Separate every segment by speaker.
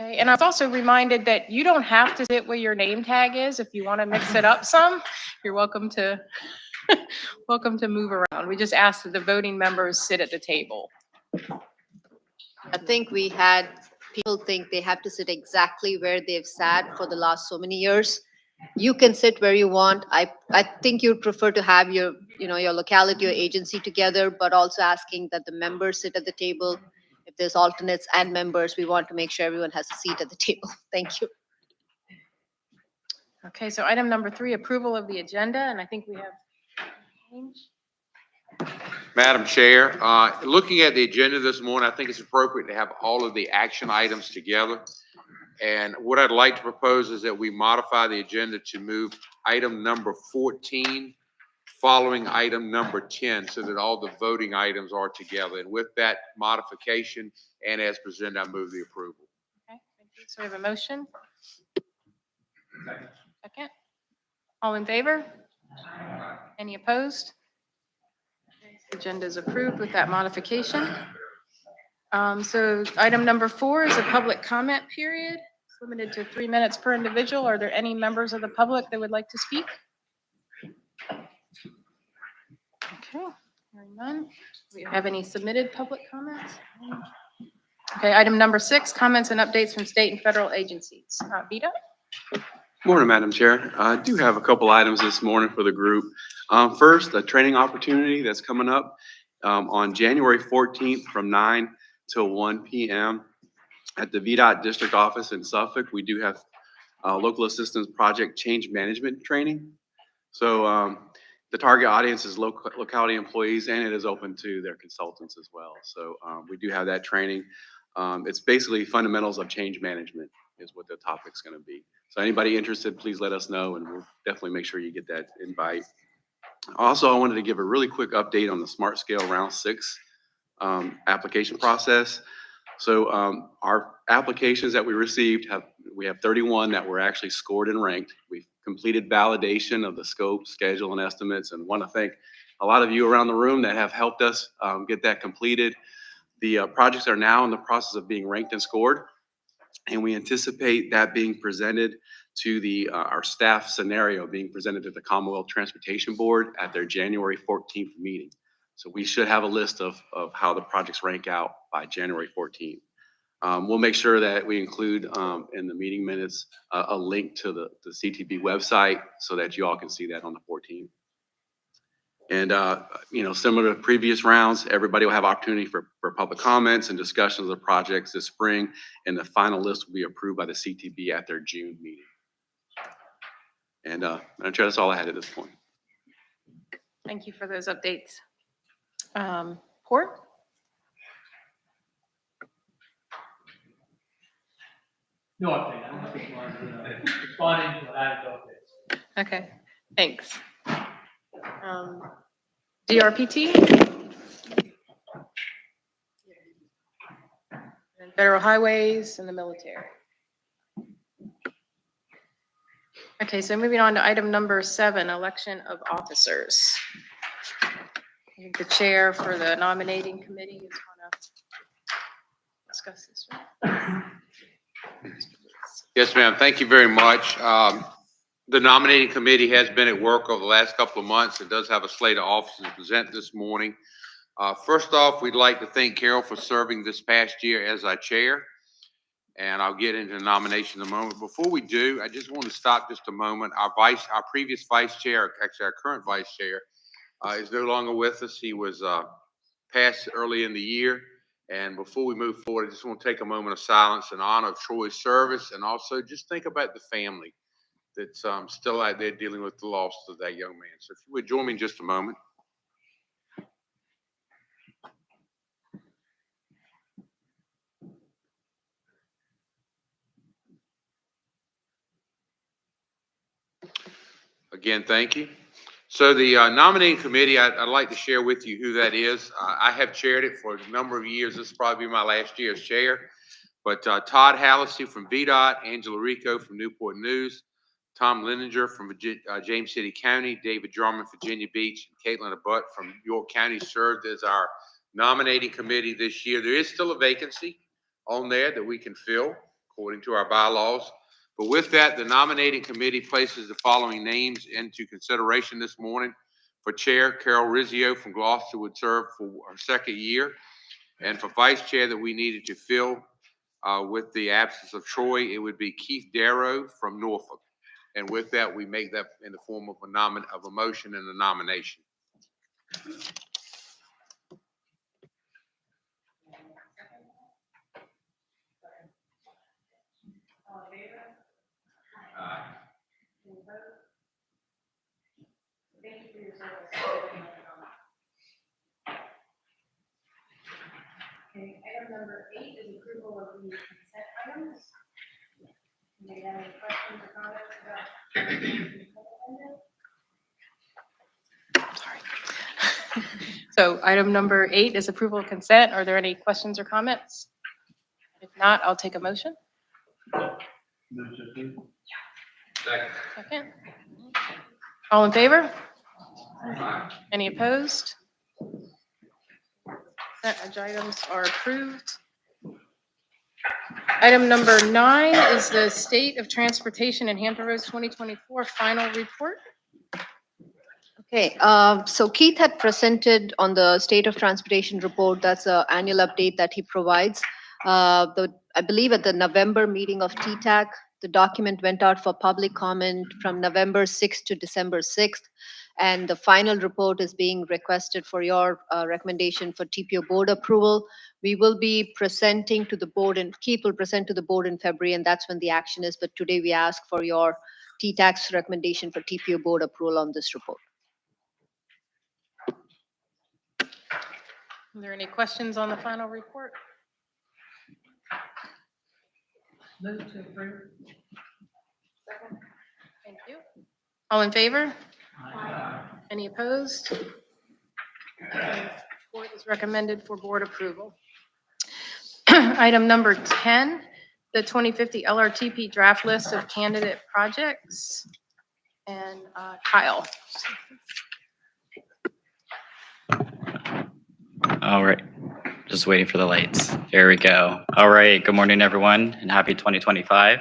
Speaker 1: Okay, and I was also reminded that you don't have to sit where your name tag is. If you want to mix it up some, you're welcome to welcome to move around. We just ask that the voting members sit at the table.
Speaker 2: I think we had people think they have to sit exactly where they've sat for the last so many years. You can sit where you want. I think you'd prefer to have your, your locality or agency together, but also asking that the members sit at the table. If there's alternates and members, we want to make sure everyone has a seat at the table. Thank you.
Speaker 1: Okay, so item number 3, approval of the agenda, and I think we have change.
Speaker 3: Madam Chair, looking at the agenda this morning, I think it's appropriate to have all of the action items together. And what I'd like to propose is that we modify the agenda to move item number 14 following item number 10 so that all the voting items are together. And with that modification and as presented, I move the approval.
Speaker 1: Okay, thank you. So we have a motion. Second. All in favor? Any opposed? Agenda is approved with that modification. So item number 4 is a public comment period. It's limited to 3 minutes per individual. Are there any members of the public that would like to speak? Okay, hearing none. Do we have any submitted public comments? Okay, item number 6, comments and updates from state and federal agencies. Vita?
Speaker 4: Morning, Madam Chair. I do have a couple items this morning for the group. First, a training opportunity that's coming up on January 14th from 9 till 1 p.m. at the VDOT district office in Suffolk. We do have local assistance project change management training. So the target audience is locality employees, and it is open to their consultants as well. So we do have that training. It's basically fundamentals of change management is what the topic's going to be. So anybody interested, please let us know, and we'll definitely make sure you get that invite. Also, I wanted to give a really quick update on the Smart Scale Round 6 application process. So our applications that we received, we have 31 that were actually scored and ranked. We've completed validation of the scope, schedule, and estimates, and want to thank a lot of you around the room that have helped us get that completed. The projects are now in the process of being ranked and scored, and we anticipate that being presented to our staff scenario being presented to the Commonwealth Transportation Board at their January 14th meeting. So we should have a list of how the projects rank out by January 14th. We'll make sure that we include in the meeting minutes a link to the CTB website so that you all can see that on the 14th. And, similar to previous rounds, everybody will have opportunity for public comments and discussions of the projects this spring, and the final list will be approved by the CTB at their June meeting. And I'm sure that's all I had at this point.
Speaker 1: Thank you for those updates. Port?
Speaker 5: No update. I don't think responding to that updates.
Speaker 1: Okay, thanks. DRPT? And federal highways and the military. Okay, so moving on to item number 7, election of officers. I think the chair for the nominating committee is going to discuss this. Right?
Speaker 3: Yes, ma'am. Thank you very much. The nominating committee has been at work over the last couple of months. It does have a slate of officers to present this morning. First off, we'd like to thank Carol for serving this past year as our chair, and I'll get into the nomination in a moment. Before we do, I just want to stop just a moment. Our previous vice chair, actually our current vice chair, is no longer with us. He was passed early in the year. And before we move forward, I just want to take a moment of silence in honor of Troy's service, and also just think about the family that's still out there dealing with the loss of that young man. So if you would join me in just a moment. Again, thank you. So the nominating committee, I'd like to share with you who that is. I have chaired it for a number of years. This will probably be my last year as chair. But Todd Hallisey from VDOT, Angela Rico from Newport News, Tom Lindinger from James City County, David Drummond, Virginia Beach, and Caitlin Abutt from York County served as our nominating committee this year. There is still a vacancy on there that we can fill. Of according to our bylaws. But with that, the nominating committee places the following names into consideration this morning. For chair, Carol Rizzio from Gloucester would serve for her second year. And for vice chair that we needed to fill with the absence of Troy, it would be Keith Darrow from Norfolk. And with that, we make that in the form of a motion and a nomination.
Speaker 1: Okay, item number 8 is approval of the consent items. Anybody have any questions or comments about? Sorry. So item number 8 is approval of consent. Are there any questions or comments? If not, I'll take a motion.
Speaker 5: Move to approve.
Speaker 1: Second. All in favor? Any opposed? Consent items are approved. Item number 9 is the State of Transportation in Hampton Roads 2024 final report.
Speaker 2: Okay, so Keith had presented on the State of Transportation report. That's an annual update that he provides. I believe at the November meeting of TTAC, the document went out for public comment from November 6th to December 6th. And the final report is being requested for your recommendation for TPO board approval. We will be presenting to the board, and Keith will present to the board in February, and that's when the action is. But today we ask for your TTAC's recommendation for TPO board approval on this report.
Speaker 1: Are there any questions on the final report?
Speaker 5: Move to approve.
Speaker 1: Thank you. All in favor?
Speaker 5: Aye.
Speaker 1: Any opposed? Report is recommended for board approval. Item number 10, the 2050 LRTP draft list of candidate projects. And Kyle.
Speaker 6: All right, just waiting for the lights. There we go. All right, good morning, everyone, and happy 2025.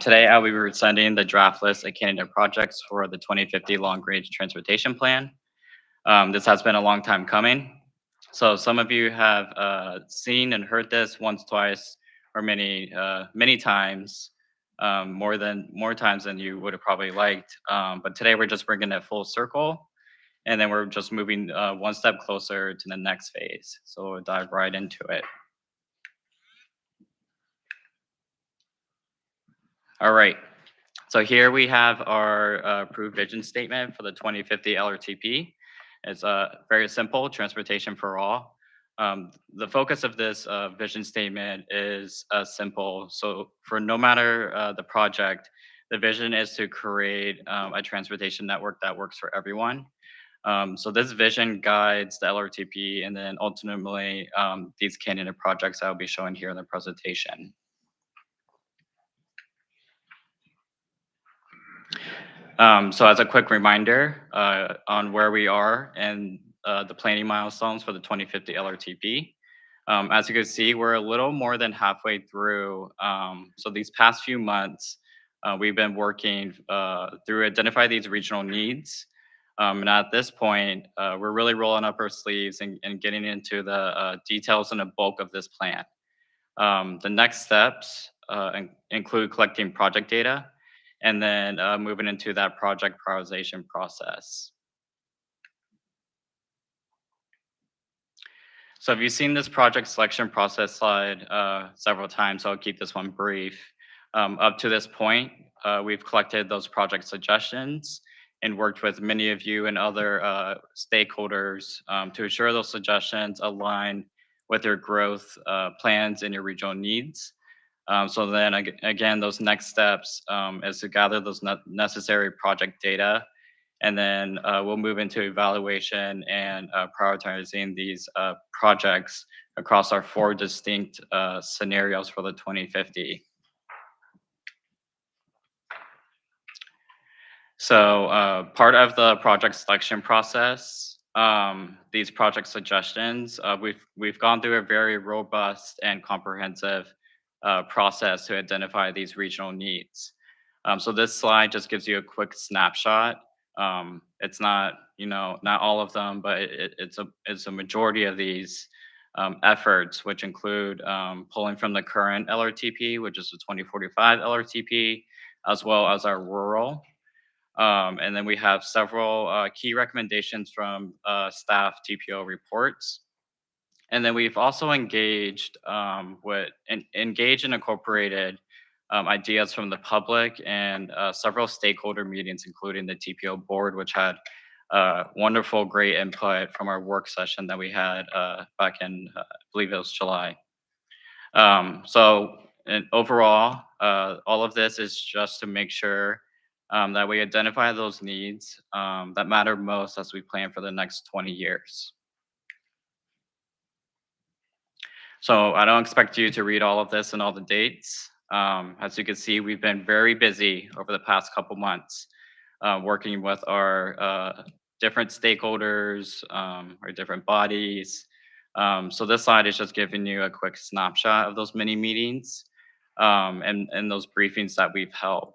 Speaker 6: Today, I will be presenting the draft list of candidate projects for the 2050 Long Range Transportation Plan. This has been a long time coming. So some of you have seen and heard this once, twice, or many times, more times than you would have probably liked. But today, we're just bringing it full circle. And then we're just moving one step closer to the next phase. So we'll dive right into it. All right. So here we have our approved vision statement for the 2050 LRTP. It's very simple, transportation for all. The focus of this vision statement is simple. So for no matter the project, the vision is to create a transportation network that works for everyone. So this vision guides the LRTP and then ultimately these candidate projects I will be showing here in the presentation. So as a quick reminder on where we are and the planning milestones for the 2050 LRTP. As you can see, we're a little more than halfway through. So these past few months, we've been working through identify these regional needs. And at this point, we're really rolling up our sleeves and getting into the details and the bulk of this plan. The next steps include collecting project data and then moving into that project prioritization process. So have you seen this project selection process slide several times? So I'll keep this one brief. Up to this point, we've collected those project suggestions and worked with many of you and other stakeholders to ensure those suggestions align with your growth plans and your regional needs. So then again, those next steps is to gather those necessary project data, and then we'll move into evaluation and prioritizing these projects across our 4 distinct scenarios for the 2050. So part of the project selection process, these project suggestions, we've gone through a very robust and comprehensive process to identify these regional needs. So this slide just gives you a quick snapshot. It's not, not all of them, but it's a majority of these efforts, which include pulling from the current LRTP, which is the 2045 LRTP, as well as our rural. And then we have several key recommendations from staff TPO reports. And then we've also engaged engaged and incorporated ideas from the public and several stakeholder meetings, including the TPO board, which had wonderful, great input from our work session that we had back in, I believe it was July. And overall, all of this is just to make sure that we identify those needs that matter most as we plan for the next 20 years. So I don't expect you to read all of this and all the dates. As you can see, we've been very busy over the past couple months working with our different stakeholders, our different bodies. So this slide is just giving you a quick snapshot of those mini meetings and those briefings that we've held.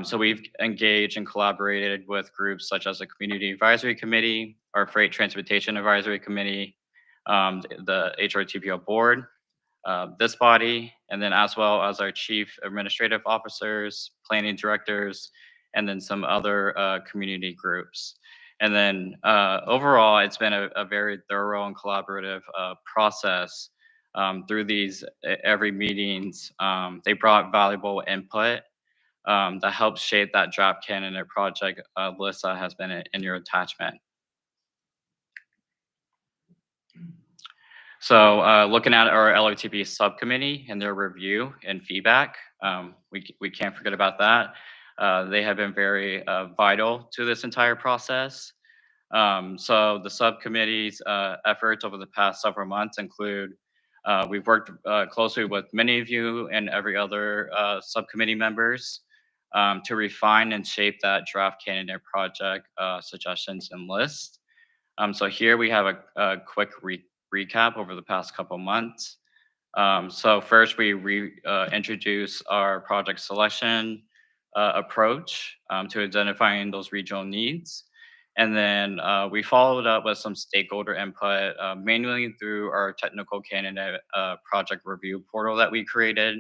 Speaker 6: So we've engaged and collaborated with groups such as the Community Advisory Committee, our Freight Transportation Advisory Committee, the HRTPO board, this body, and then as well as our chief administrative officers, planning directors, and then some other community groups. And then overall, it's been a very thorough and collaborative process through these every meetings. They brought valuable input that helps shape that draft candidate project list that has been in your attachment. So looking at our LRTP subcommittee and their review and feedback, we can't forget about that. They have been very vital to this entire process. So the subcommittee's efforts over the past several months include, we've worked closely with many of you and every other subcommittee members to refine and shape that draft candidate project suggestions and list. So here we have a quick recap over the past couple months. So first we introduce our project selection approach to identifying those regional needs. And then we followed up with some stakeholder input, mainly through our technical candidate project review portal that we created.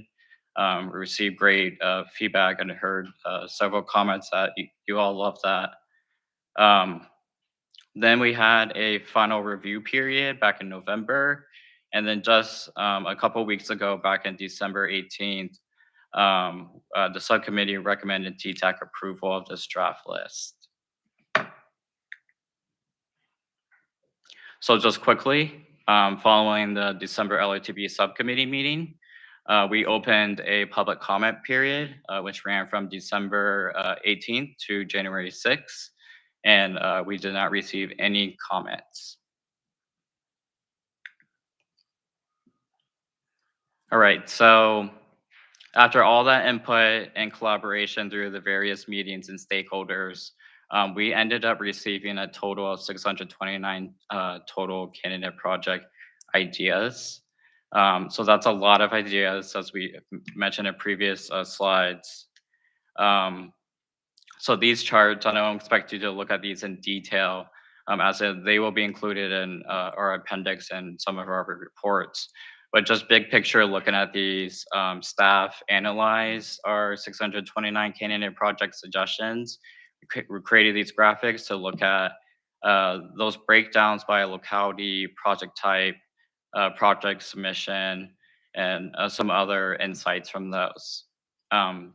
Speaker 6: We received great feedback and heard several comments that you all love that. Then we had a final review period back in November. And then just a couple weeks ago, back in December 18th, the subcommittee recommended TTAC approval of this draft list. So just quickly, following the December LRTP subcommittee meeting, we opened a public comment period, which ran from December 18th to January 6th, and we did not receive any comments. All right, so after all that input and collaboration through the various meetings and stakeholders, we ended up receiving a total of 629 total candidate project ideas. So that's a lot of ideas, as we mentioned in previous slides. So these charts, I don't expect you to look at these in detail, as they will be included in our appendix and some of our reports. But just big picture, looking at these, staff analyze our 629 candidate project suggestions. We created these graphics to look at those breakdowns by locality, project type, project submission, and some other insights from those.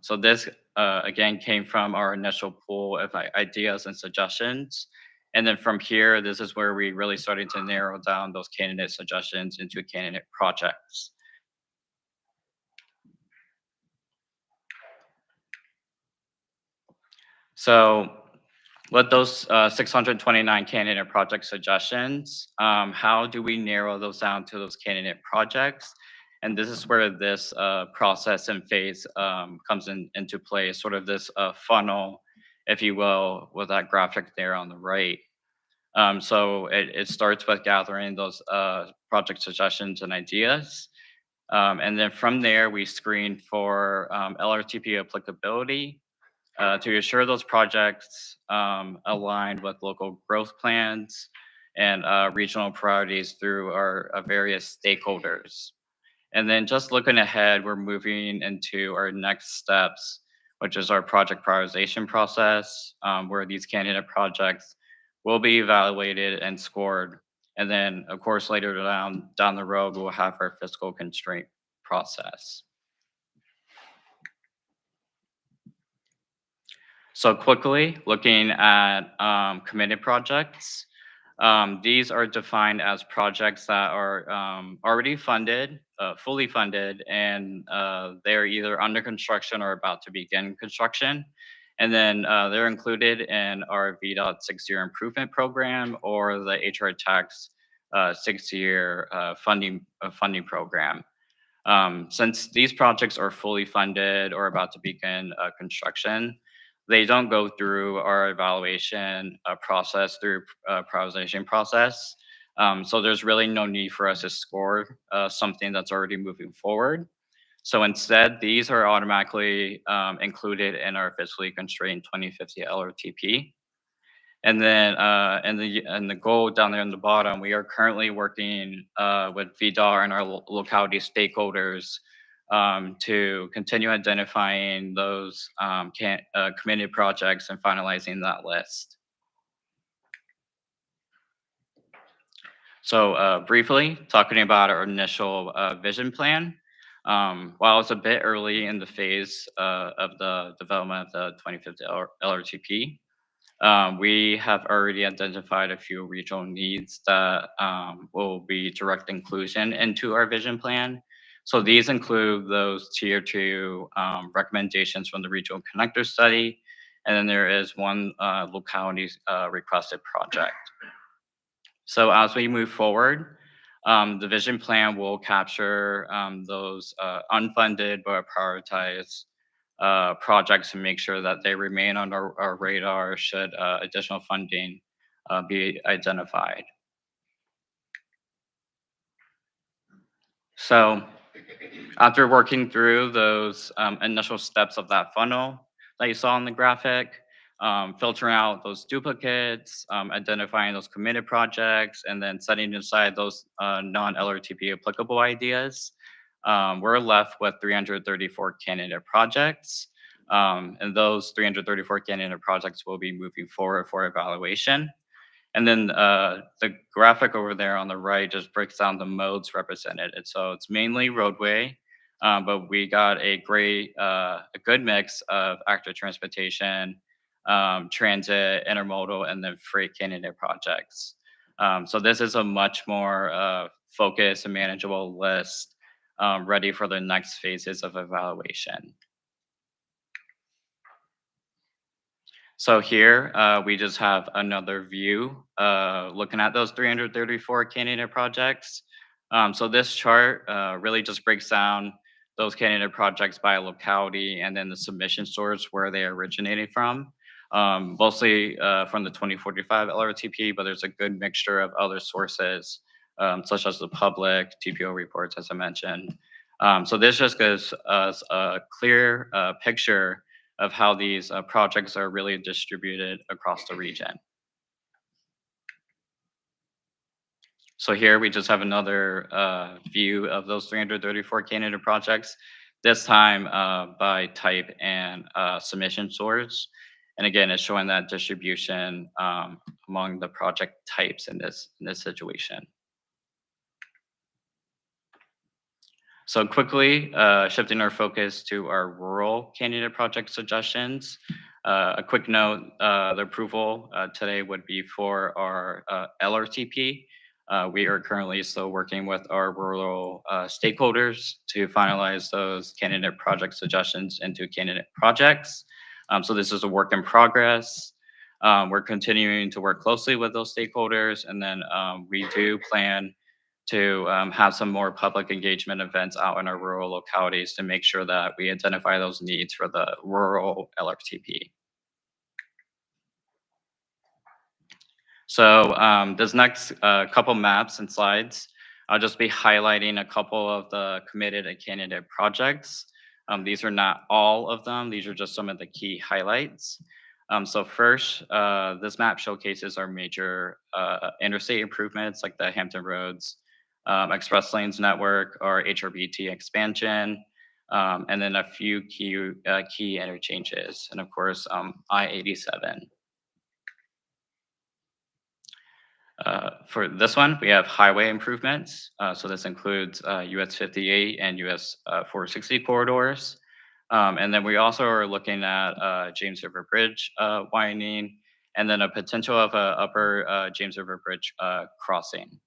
Speaker 6: So this, again, came from our initial pool of ideas and suggestions. And then from here, this is where we really started to narrow down those candidate suggestions into candidate projects. So with those 629 candidate project suggestions, how do we narrow those down to those candidate projects? And this is where this process and phase comes into play, sort of this funnel, if you will, with that graphic there on the right. So it starts with gathering those project suggestions and ideas. And then from there, we screen for LRTP applicability to ensure those projects align with local growth plans and regional priorities through our various stakeholders. And then just looking ahead, we're moving into our next steps, which is our project prioritization process, where these candidate projects will be evaluated and scored. And then, of course, later down the road, we'll have our fiscal constraint process. So quickly, looking at committed projects, these are defined as projects that are already funded, fully funded, and they're either under construction or about to begin construction. And then they're included in our VDOT 6-year improvement program or the HRTPO's 6-year funding program. Since these projects are fully funded or about to begin construction, they don't go through our evaluation process through prioritization process. So there's really no need for us to score something that's already moving forward. So instead, these are automatically included in our fiscally constrained 2050 LRTP. And then, and the goal down there in the bottom, we are currently working with VDAR and our locality stakeholders to continue identifying those committed projects and finalizing that list. So briefly, talking about our initial vision plan. While it's a bit early in the phase of the development of the 2050 LRTP, we have already identified a few regional needs that will be direct inclusion into our vision plan. So these include those tier 2 recommendations from the regional connector study, and then there is one locality requested project. So as we move forward, the vision plan will capture those unfunded but prioritized projects and make sure that they remain on our radar should additional funding be identified. So after working through those initial steps of that funnel that you saw in the graphic, filtering out those duplicates, identifying those committed projects, and then setting aside those non-LRTP applicable ideas, we're left with 334 candidate projects. And those 334 candidate projects will be moving forward for evaluation. And then the graphic over there on the right just breaks down the modes represented. And so it's mainly roadway, but we got a good mix of active transportation, transit, intermodal, and then freight candidate projects. So this is a much more focused and manageable list ready for the next phases of evaluation. So here we just have another view looking at those 334 candidate projects. So this chart really just breaks down those candidate projects by locality and then the submission source where they originated from. Mostly from the 2045 LRTP, but there's a good mixture of other sources, such as the public TPO reports, as I mentioned. So this just gives us a clear picture of how these projects are really distributed across the region. So here we just have another view of those 334 candidate projects, this time by type and submission source. And again, it's showing that distribution among the project types in this situation. So quickly, shifting our focus to our rural candidate project suggestions. A quick note, the approval today would be for our LRTP. We are currently still working with our rural stakeholders to finalize those candidate project suggestions into candidate projects. So this is a work in progress. We're continuing to work closely with those stakeholders, and then we do plan to have some more public engagement events out in our rural localities to make sure that we identify those needs for the rural LRTP. So this next couple maps and slides I'll just be highlighting a couple of the committed and candidate projects. These are not all of them. These are just some of the key highlights. So first, this map showcases our major interstate improvements like the Hampton Roads Express Lanes Network or HRBT expansion, and then a few key interchanges, and of course, I-87. For this one, we have highway improvements. So this includes US 58 and US 460 corridors. And then we also are looking at James River Bridge widening, and then a potential of a upper James River Bridge crossing.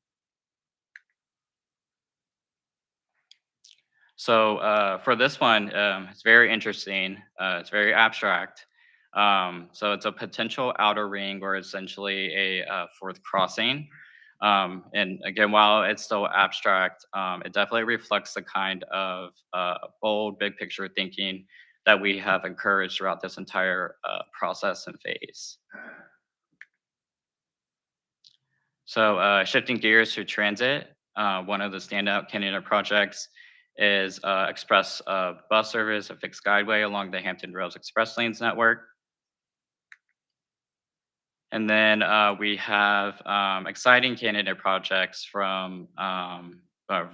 Speaker 6: So for this one, it's very interesting. It's very abstract. So it's a potential outer ring or essentially a fourth crossing. And again, while it's still abstract, it definitely reflects the kind of bold, big picture thinking that we have encouraged throughout this entire process and phase. So shifting gears to transit, one of the standout candidate projects is express bus service, a fixed guideway along the Hampton Roads Express Lanes network. And then we have exciting candidate projects from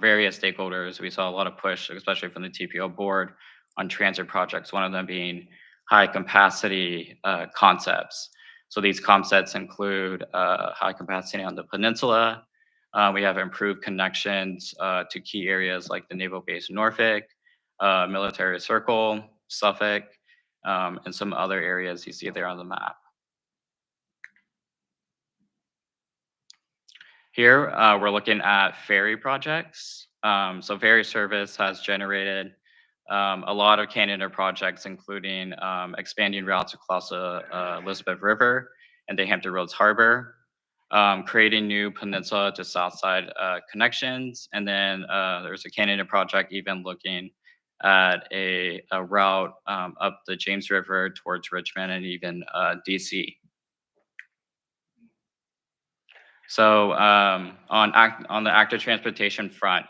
Speaker 6: various stakeholders. We saw a lot of push, especially from the TPO board, on transit projects, one of them being high capacity concepts. So these concepts include high capacity on the peninsula. We have improved connections to key areas like the Naval Base Norfolk, Military Circle, Suffolk, and some other areas you see there on the map. Here, we're looking at ferry projects. So ferry service has generated a lot of candidate projects, including expanding routes across the Elizabeth River and the Hampton Roads Harbor, creating new peninsula to south side connections. And then there's a candidate project even looking at a route up the James River towards Richmond and even DC. So on the active transportation front,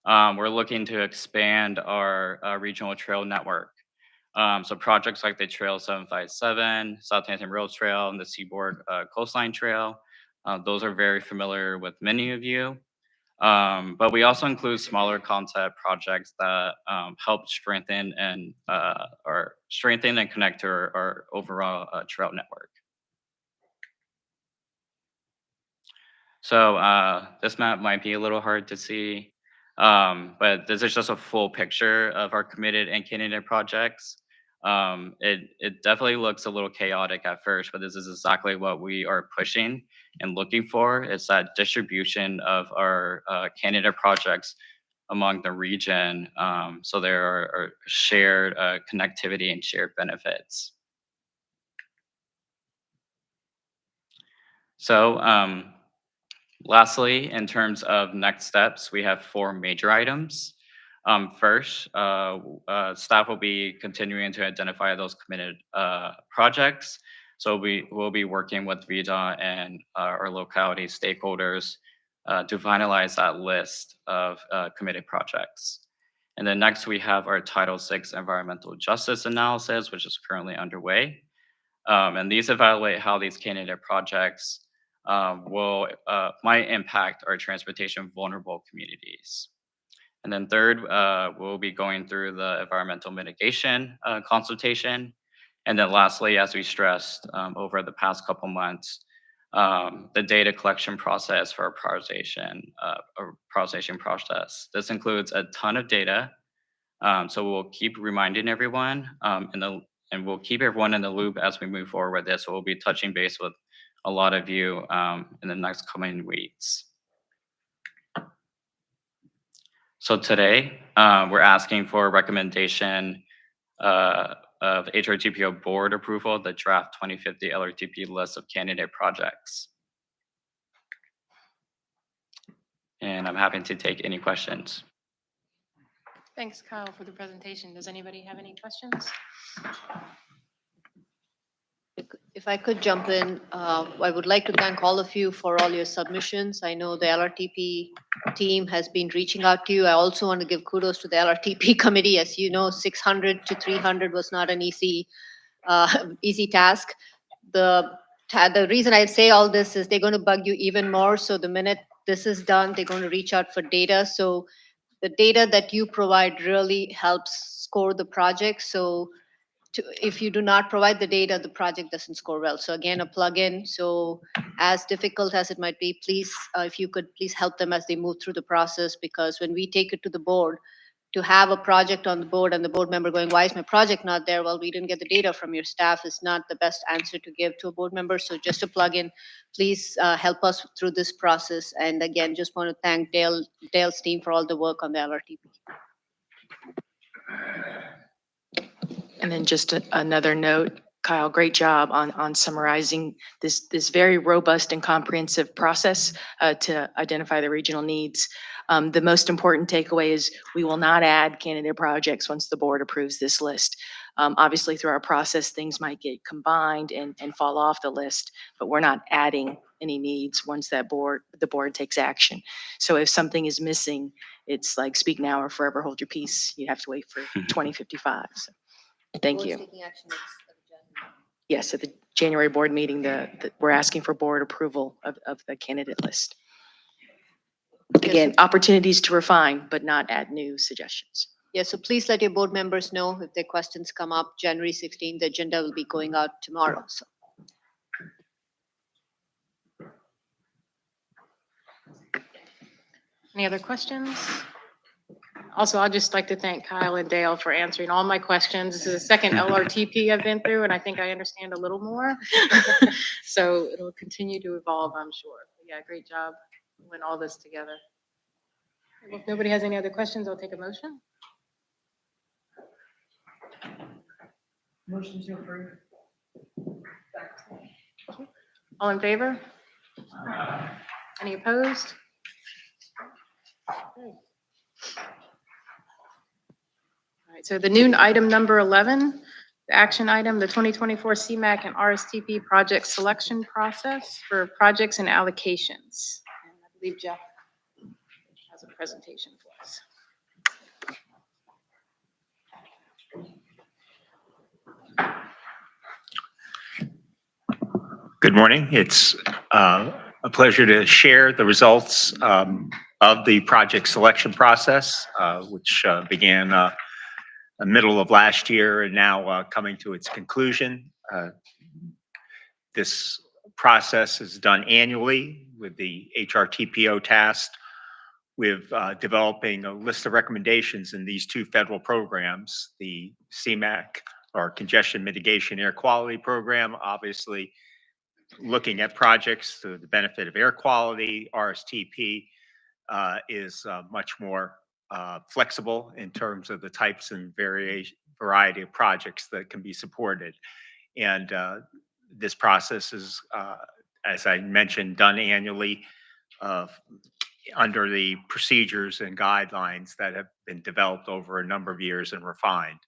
Speaker 6: we're looking to expand our regional trail network. So projects like the Trail 757, Southampton Rails Trail, and the Seaboard Coastline Trail, those are very familiar with many of you. But we also include smaller concept projects that help strengthen and connect to our overall trail network. So this map might be a little hard to see, but this is just a full picture of our committed and candidate projects. It definitely looks a little chaotic at first, but this is exactly what we are pushing and looking for. It's that distribution of our candidate projects among the region, so there are shared connectivity and shared benefits. So lastly, in terms of next steps, we have 4 major items. First, staff will be continuing to identify those committed projects. So we will be working with VDOT and our locality stakeholders to finalize that list of committed projects. And then next, we have our Title VI environmental justice analysis, which is currently underway. And these evaluate how these candidate projects might impact our transportation vulnerable communities. And then third, we'll be going through the environmental mitigation consultation. And then lastly, as we stressed over the past couple months, the data collection process for our prioritization process. This includes a ton of data. So we'll keep reminding everyone and we'll keep everyone in the loop as we move forward with this. So we'll be touching base with a lot of you in the next coming weeks. So today, we're asking for a recommendation of HRTPO board approval of the draft 2050 LRTP list of candidate projects. And I'm happy to take any questions.
Speaker 1: Thanks, Kyle, for the presentation. Does anybody have any questions?
Speaker 2: If I could jump in, I would like to thank all of you for all your submissions. I know the LRTP team has been reaching out to you. I also want to give kudos to the LRTP committee. As you know, 600 to 300 was not an easy task. The reason I say all this is they're going to bug you even more. So the minute this is done, they're going to reach out for data. So the data that you provide really helps score the project. So if you do not provide the data, the project doesn't score well. So again, a plug-in. So as difficult as it might be, please, if you could please help them as they move through the process, because when we take it to the board, to have a project on the board and the board member going, why is my project not there? Well, we didn't get the data from your staff is not the best answer to give to a board member. So just a plug-in, please help us through this process. And again, just want to thank Dale's team for all the work on the LRTP.
Speaker 7: And then just another note, Kyle, great job on summarizing this very robust and comprehensive process to identify the regional needs. The most important takeaway is we will not add candidate projects once the board approves this list. Obviously, through our process, things might get combined and fall off the list, but we're not adding any needs once the board takes action. So if something is missing, it's like speak now or forever hold your peace. You have to wait for 2055. So. Thank you. Yes, at the January board meeting, we're asking for board approval of the candidate list. Again, opportunities to refine, but not add new suggestions.
Speaker 2: Yeah, so please let your board members know if their questions come up. January 16th, the agenda will be going out tomorrow. So.
Speaker 1: Any other questions? Also, I'd just like to thank Kyle and Dale for answering all my questions. This is the second LRTP I've been through, and I think I understand a little more. So it'll continue to evolve, I'm sure. But yeah, great job putting all this together. Well, if nobody has any other questions, I'll take a motion.
Speaker 5: Motion to approve.
Speaker 1: All in favor? Any opposed? Okay. All right, so the new item number 11, the action item, the 2024 CMAQ and RSTP project selection process for projects and allocations. And I believe Jeff has a presentation for us.
Speaker 8: Good morning. It's a pleasure to share the results of the project selection process, which began the middle of last year and now coming to its conclusion. This process is done annually with the HRTPO tasked with developing a list of recommendations in these two federal programs, the CMAQ, or Congestion Mitigation Air Quality Program, obviously looking at projects to the benefit of air quality. RSTP is much more flexible in terms of the types and variety of projects that can be supported. And this process is, as I mentioned, done annually under the procedures and guidelines that have been developed over a number of years and refined.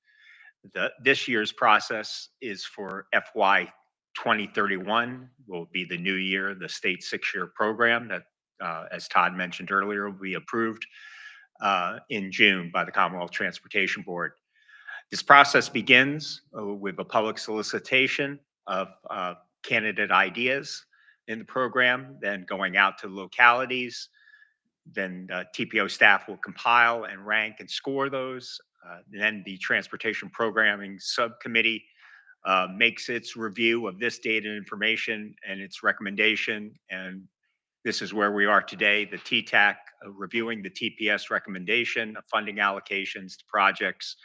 Speaker 8: This year's process is for FY 2031, will be the new year, the state 6-year program that, as Todd mentioned earlier, will be approved in June by the Commonwealth Transportation Board. This process begins with a public solicitation of candidate ideas in the program, then going out to localities. Then TPO staff will compile and rank and score those. Then the Transportation Programming Subcommittee makes its review of this data and information and its recommendation. And this is where we are today, the TTAC reviewing the TPS recommendation of funding allocations to projects,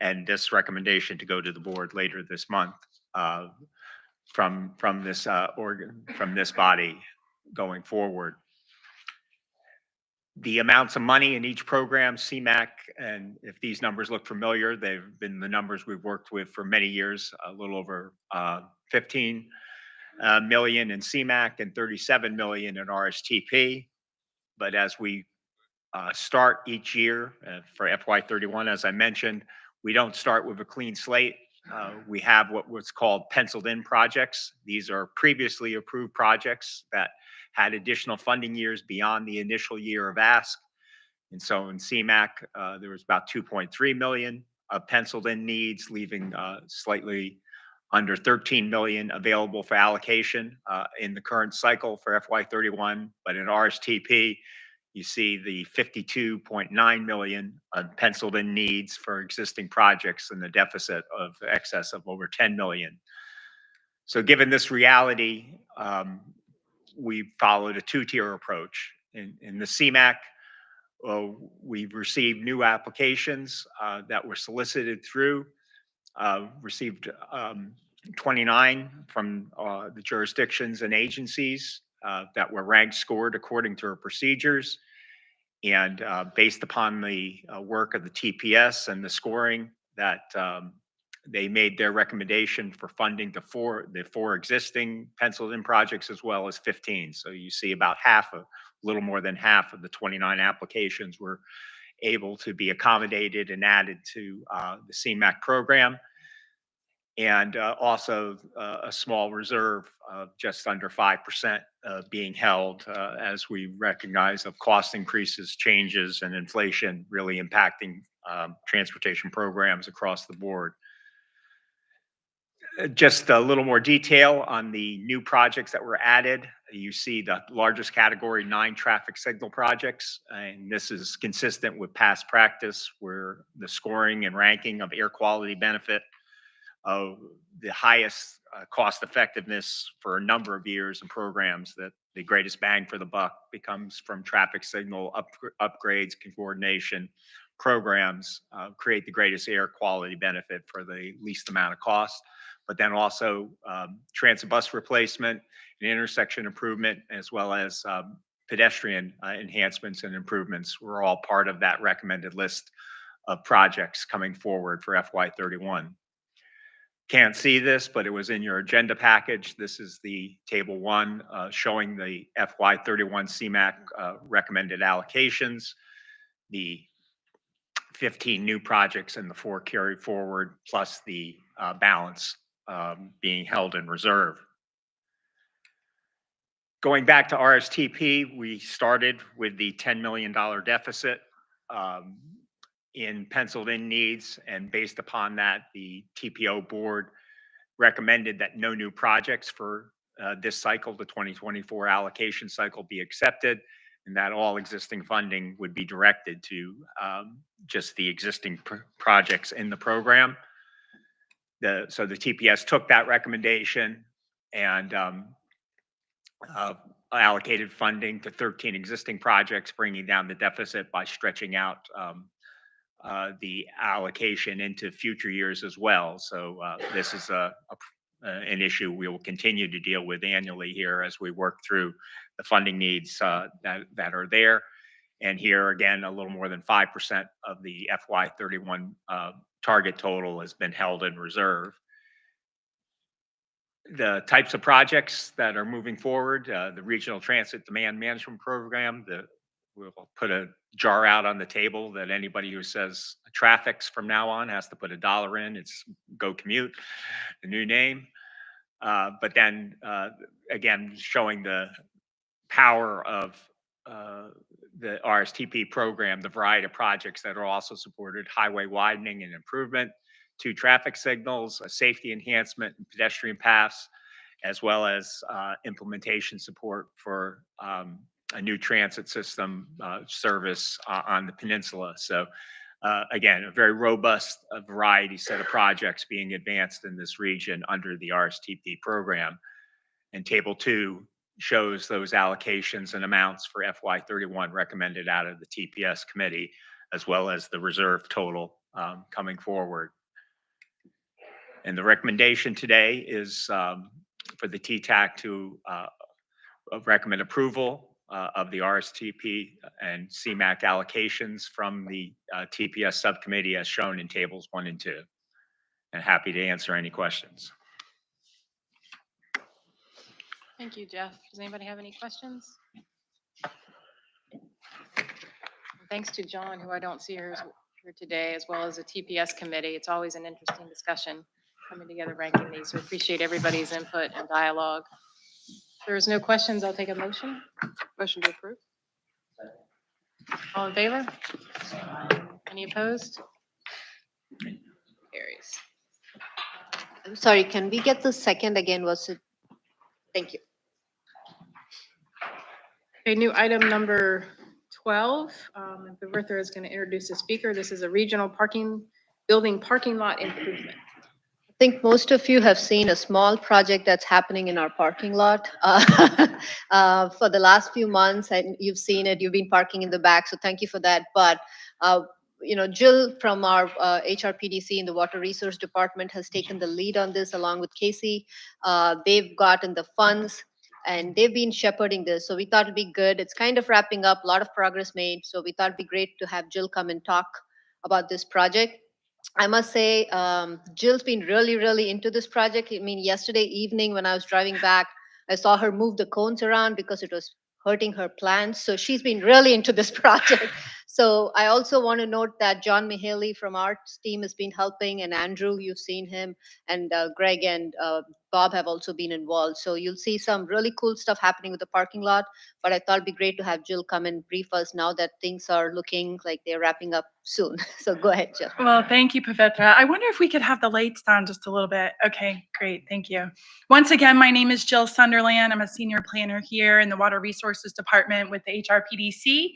Speaker 8: and this recommendation to go to the board later this month from this body going forward. The amounts of money in each program, CMAQ, and if these numbers look familiar, they've been the numbers we've worked with for many years, a little over 15 million in CMAQ and 37 million in RSTP. But as we start each year for FY31, as I mentioned, we don't start with a clean slate. We have what was called penciled in projects. These are previously approved projects that had additional funding years beyond the initial year of ask. And so in CMAC, there was about 2.3 million of penciled in needs, leaving slightly under 13 million available for allocation in the current cycle for FY31. But in RSTP, you see the 52.9 million of penciled in needs for existing projects and the deficit of excess of over 10 million. So given this reality, we followed a two-tier approach. In the CMAC, we've received new applications that were solicited through, received 29 from the jurisdictions and agencies that were ranked scored according to our procedures. And based upon the work of the TPS and the scoring that they made their recommendation for funding the four existing penciled in projects as well as 15. So you see about half, a little more than half of the 29 applications were able to be accommodated and added to the CMAC program. And also a small reserve of just under 5% being held as we recognize of cost increases, changes, and inflation really impacting transportation programs across the board. Just a little more detail on the new projects that were added. You see the largest category, 9 traffic signal projects. And this is consistent with past practice where the scoring and ranking of air quality benefit of the highest cost effectiveness for a number of years and programs that the greatest bang for the buck becomes from traffic signal upgrades, coordination programs create the greatest air quality benefit for the least amount of cost. But then also transit bus replacement and intersection improvement, as well as pedestrian enhancements and improvements were all part of that recommended list of projects coming forward for FY31. Can't see this, but it was in your agenda package. This is the table 1 showing the FY31 CMAC recommended allocations, the 15 new projects and the 4 carried forward, plus the balance being held in reserve. Going back to RSTP, we started with the $10 million deficit in penciled in needs, and based upon that, the TPO board recommended that no new projects for this cycle, the 2024 allocation cycle, be accepted, and that all existing funding would be directed to just the existing projects in the program. So the TPS took that recommendation and allocated funding to 13 existing projects, bringing down the deficit by stretching out the allocation into future years as well. So this is an issue we will continue to deal with annually here as we work through the funding needs that are there. And here again, a little more than 5% of the FY31 target total has been held in reserve. The types of projects that are moving forward, the Regional Transit Demand Management Program, we'll put a jar out on the table that anybody who says traffics from now on has to put $1 in. It's Go Commute, the new name. But then again, showing the power of the RSTP program, the variety of projects that are also supported, highway widening and improvement, 2 traffic signals, a safety enhancement and pedestrian paths, as well as implementation support for a new transit system service on the peninsula. So again, a very robust variety set of projects being advanced in this region under the RSTP program. And table 2 shows those allocations and amounts for FY31 recommended out of the TPS committee, as well as the reserve total coming forward. And the recommendation today is for the TTAC to recommend approval of the RSTP and CMAC allocations from the TPS subcommittee as shown in tables 1 and 2. And happy to answer any questions.
Speaker 1: Thank you, Jeff. Does anybody have any questions? Thanks to John, who I don't see here today, as well as the TPS committee. It's always an interesting discussion. coming together ranking these. We appreciate everybody's input and dialogue. If there's no questions, I'll take a motion. Motion to approve. All in favor? Any opposed? Carries.
Speaker 2: I'm sorry, can we get the second again? Was it? Thank you.
Speaker 1: Okay, new item number 12. Bertha is going to introduce the speaker. This is a regional building parking lot improvement.
Speaker 2: I think most of you have seen a small project that's happening in our parking lot for the last few months, and you've seen it. You've been parking in the back, so thank you for that. But Jill from our HRPDC in the Water Resource Department has taken the lead on this along with Casey. They've gotten the funds and they've been shepherding this. So we thought it'd be good. It's kind of wrapping up, a lot of progress made. So we thought it'd be great to have Jill come and talk about this project. I must say, Jill's been really, really into this project. I mean, yesterday evening when I was driving back, I saw her move the cones around because it was hurting her plants. So she's been really into this project. So I also want to note that John Mihaley from our team has been helping, and Andrew, you've seen him, and Greg and Bob have also been involved. So you'll see some really cool stuff happening with the parking lot. But I thought it'd be great to have Jill come and brief us now that things are looking like they're wrapping up soon. So go ahead, Jill.
Speaker 9: Well, thank you, Pavitra. I wonder if we could have the lights down just a little bit. Okay, great. Thank you. Once again, my name is Jill Sunderland. I'm a senior planner here in the Water Resources Department with the HRPDC.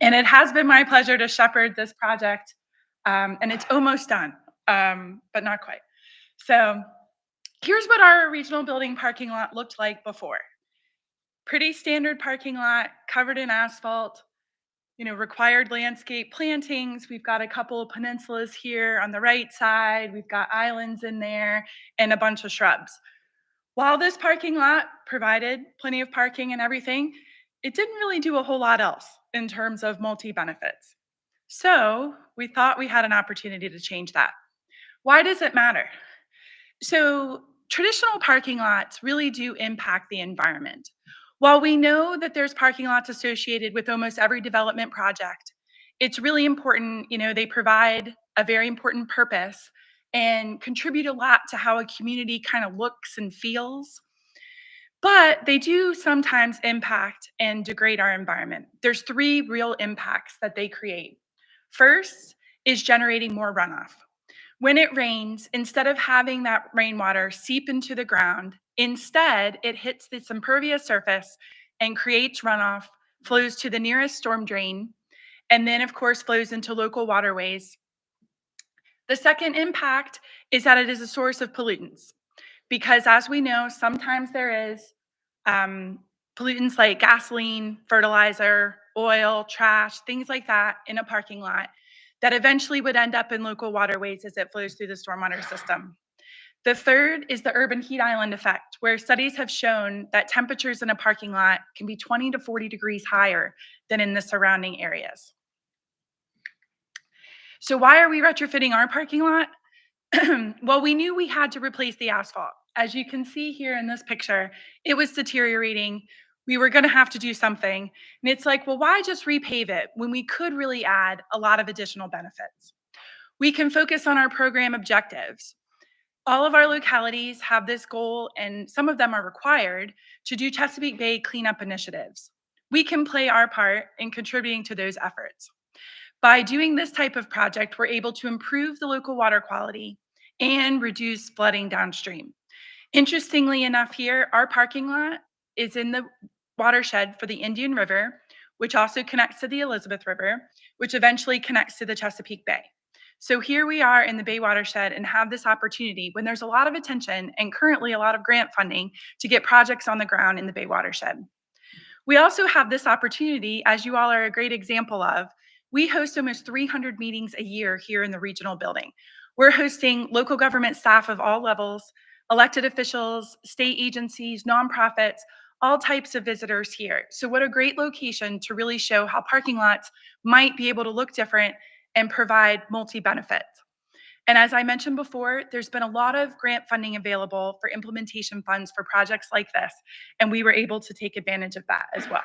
Speaker 9: And it has been my pleasure to shepherd this project. And it's almost done, but not quite. So here's what our regional building parking lot looked like before. Pretty standard parking lot, covered in asphalt. Required landscape plantings. We've got a couple of peninsulas here on the right side. We've got islands in there and a bunch of shrubs. While this parking lot provided plenty of parking and everything, it didn't really do a whole lot else in terms of multi-benefits. So we thought we had an opportunity to change that. Why does it matter? So traditional parking lots really do impact the environment. While we know that there's parking lots associated with almost every development project, it's really important, they provide a very important purpose and contribute a lot to how a community kind of looks and feels. But they do sometimes impact and degrade our environment. There's 3 real impacts that they create. First is generating more runoff. When it rains, instead of having that rainwater seep into the ground, instead it hits this impervious surface and creates runoff, flows to the nearest storm drain, and then of course flows into local waterways. The second impact is that it is a source of pollutants, because as we know, sometimes there is pollutants like gasoline, fertilizer, oil, trash, things like that in a parking lot that eventually would end up in local waterways as it flows through the stormwater system. The third is the urban heat island effect, where studies have shown that temperatures in a parking lot can be 20 to 40 degrees higher than in the surrounding areas. So why are we retrofitting our parking lot? Well, we knew we had to replace the asphalt. As you can see here in this picture, it was deteriorating. We were going to have to do something. And it's like, well, why just repave it when we could really add a lot of additional benefits? We can focus on our program objectives. All of our localities have this goal, and some of them are required to do Chesapeake Bay cleanup initiatives. We can play our part in contributing to those efforts. By doing this type of project, we're able to improve the local water quality and reduce flooding downstream. Interestingly enough here, our parking lot is in the watershed for the Indian River, which also connects to the Elizabeth River, which eventually connects to the Chesapeake Bay. So here we are in the Bay watershed and have this opportunity when there's a lot of attention and currently a lot of grant funding to get projects on the ground in the Bay watershed. We also have this opportunity, as you all are a great example of. We host almost 300 meetings a year here in the regional building. We're hosting local government staff of all levels, elected officials, state agencies, nonprofits, all types of visitors here. So what a great location to really show how parking lots might be able to look different and provide multi-benefits. And as I mentioned before, there's been a lot of grant funding available for implementation funds for projects like this, and we were able to take advantage of that as well.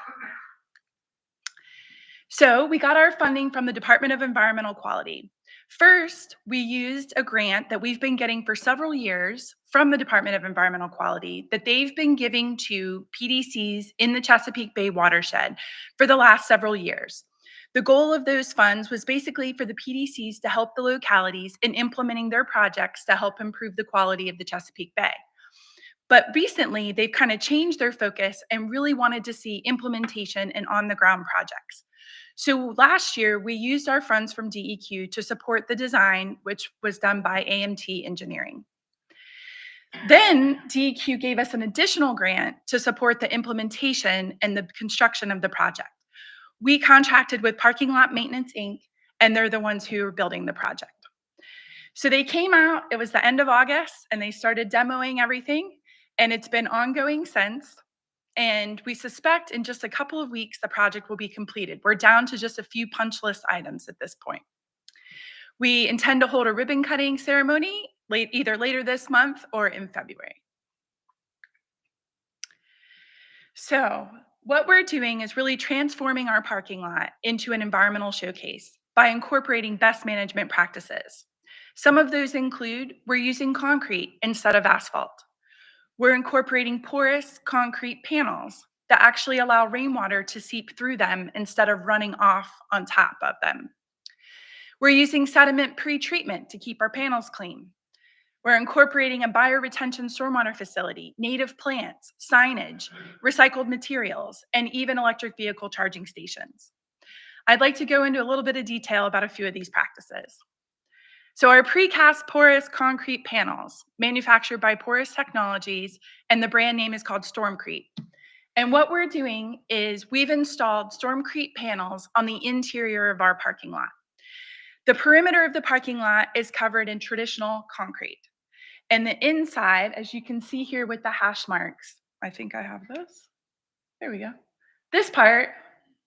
Speaker 9: So we got our funding from the Department of Environmental Quality. First, we used a grant that we've been getting for several years from the Department of Environmental Quality that they've been giving to PDCs in the Chesapeake Bay watershed for the last several years. The goal of those funds was basically for the PDCs to help the localities in implementing their projects to help improve the quality of the Chesapeake Bay. But recently, they've kind of changed their focus and really wanted to see implementation and on-the-ground projects. So last year, we used our funds from DEQ to support the design, which was done by AMT Engineering. Then DEQ gave us an additional grant to support the implementation and the construction of the project. We contracted with Parking Lot Maintenance, Inc., and they're the ones who are building the project. So they came out, it was the end of August, and they started demoing everything, and it's been ongoing since. And we suspect in just a couple of weeks, the project will be completed. We're down to just a few punch list items at this point. We intend to hold a ribbon cutting ceremony either later this month or in February. So what we're doing is really transforming our parking lot into an environmental showcase by incorporating best management practices. Some of those include we're using concrete instead of asphalt. We're incorporating porous concrete panels that actually allow rainwater to seep through them instead of running off on top of them. We're using sediment pre-treatment to keep our panels clean. We're incorporating a bioretention stormwater facility, native plants, signage, recycled materials, and even electric vehicle charging stations. I'd like to go into a little bit of detail about a few of these practices. So our precast porous concrete panels manufactured by Porous Technologies, and the brand name is called Stormcrete. And what we're doing is we've installed Stormcrete panels on the interior of our parking lot. The perimeter of the parking lot is covered in traditional concrete. And the inside, as you can see here with the hash marks, I think I have this. There we go. This part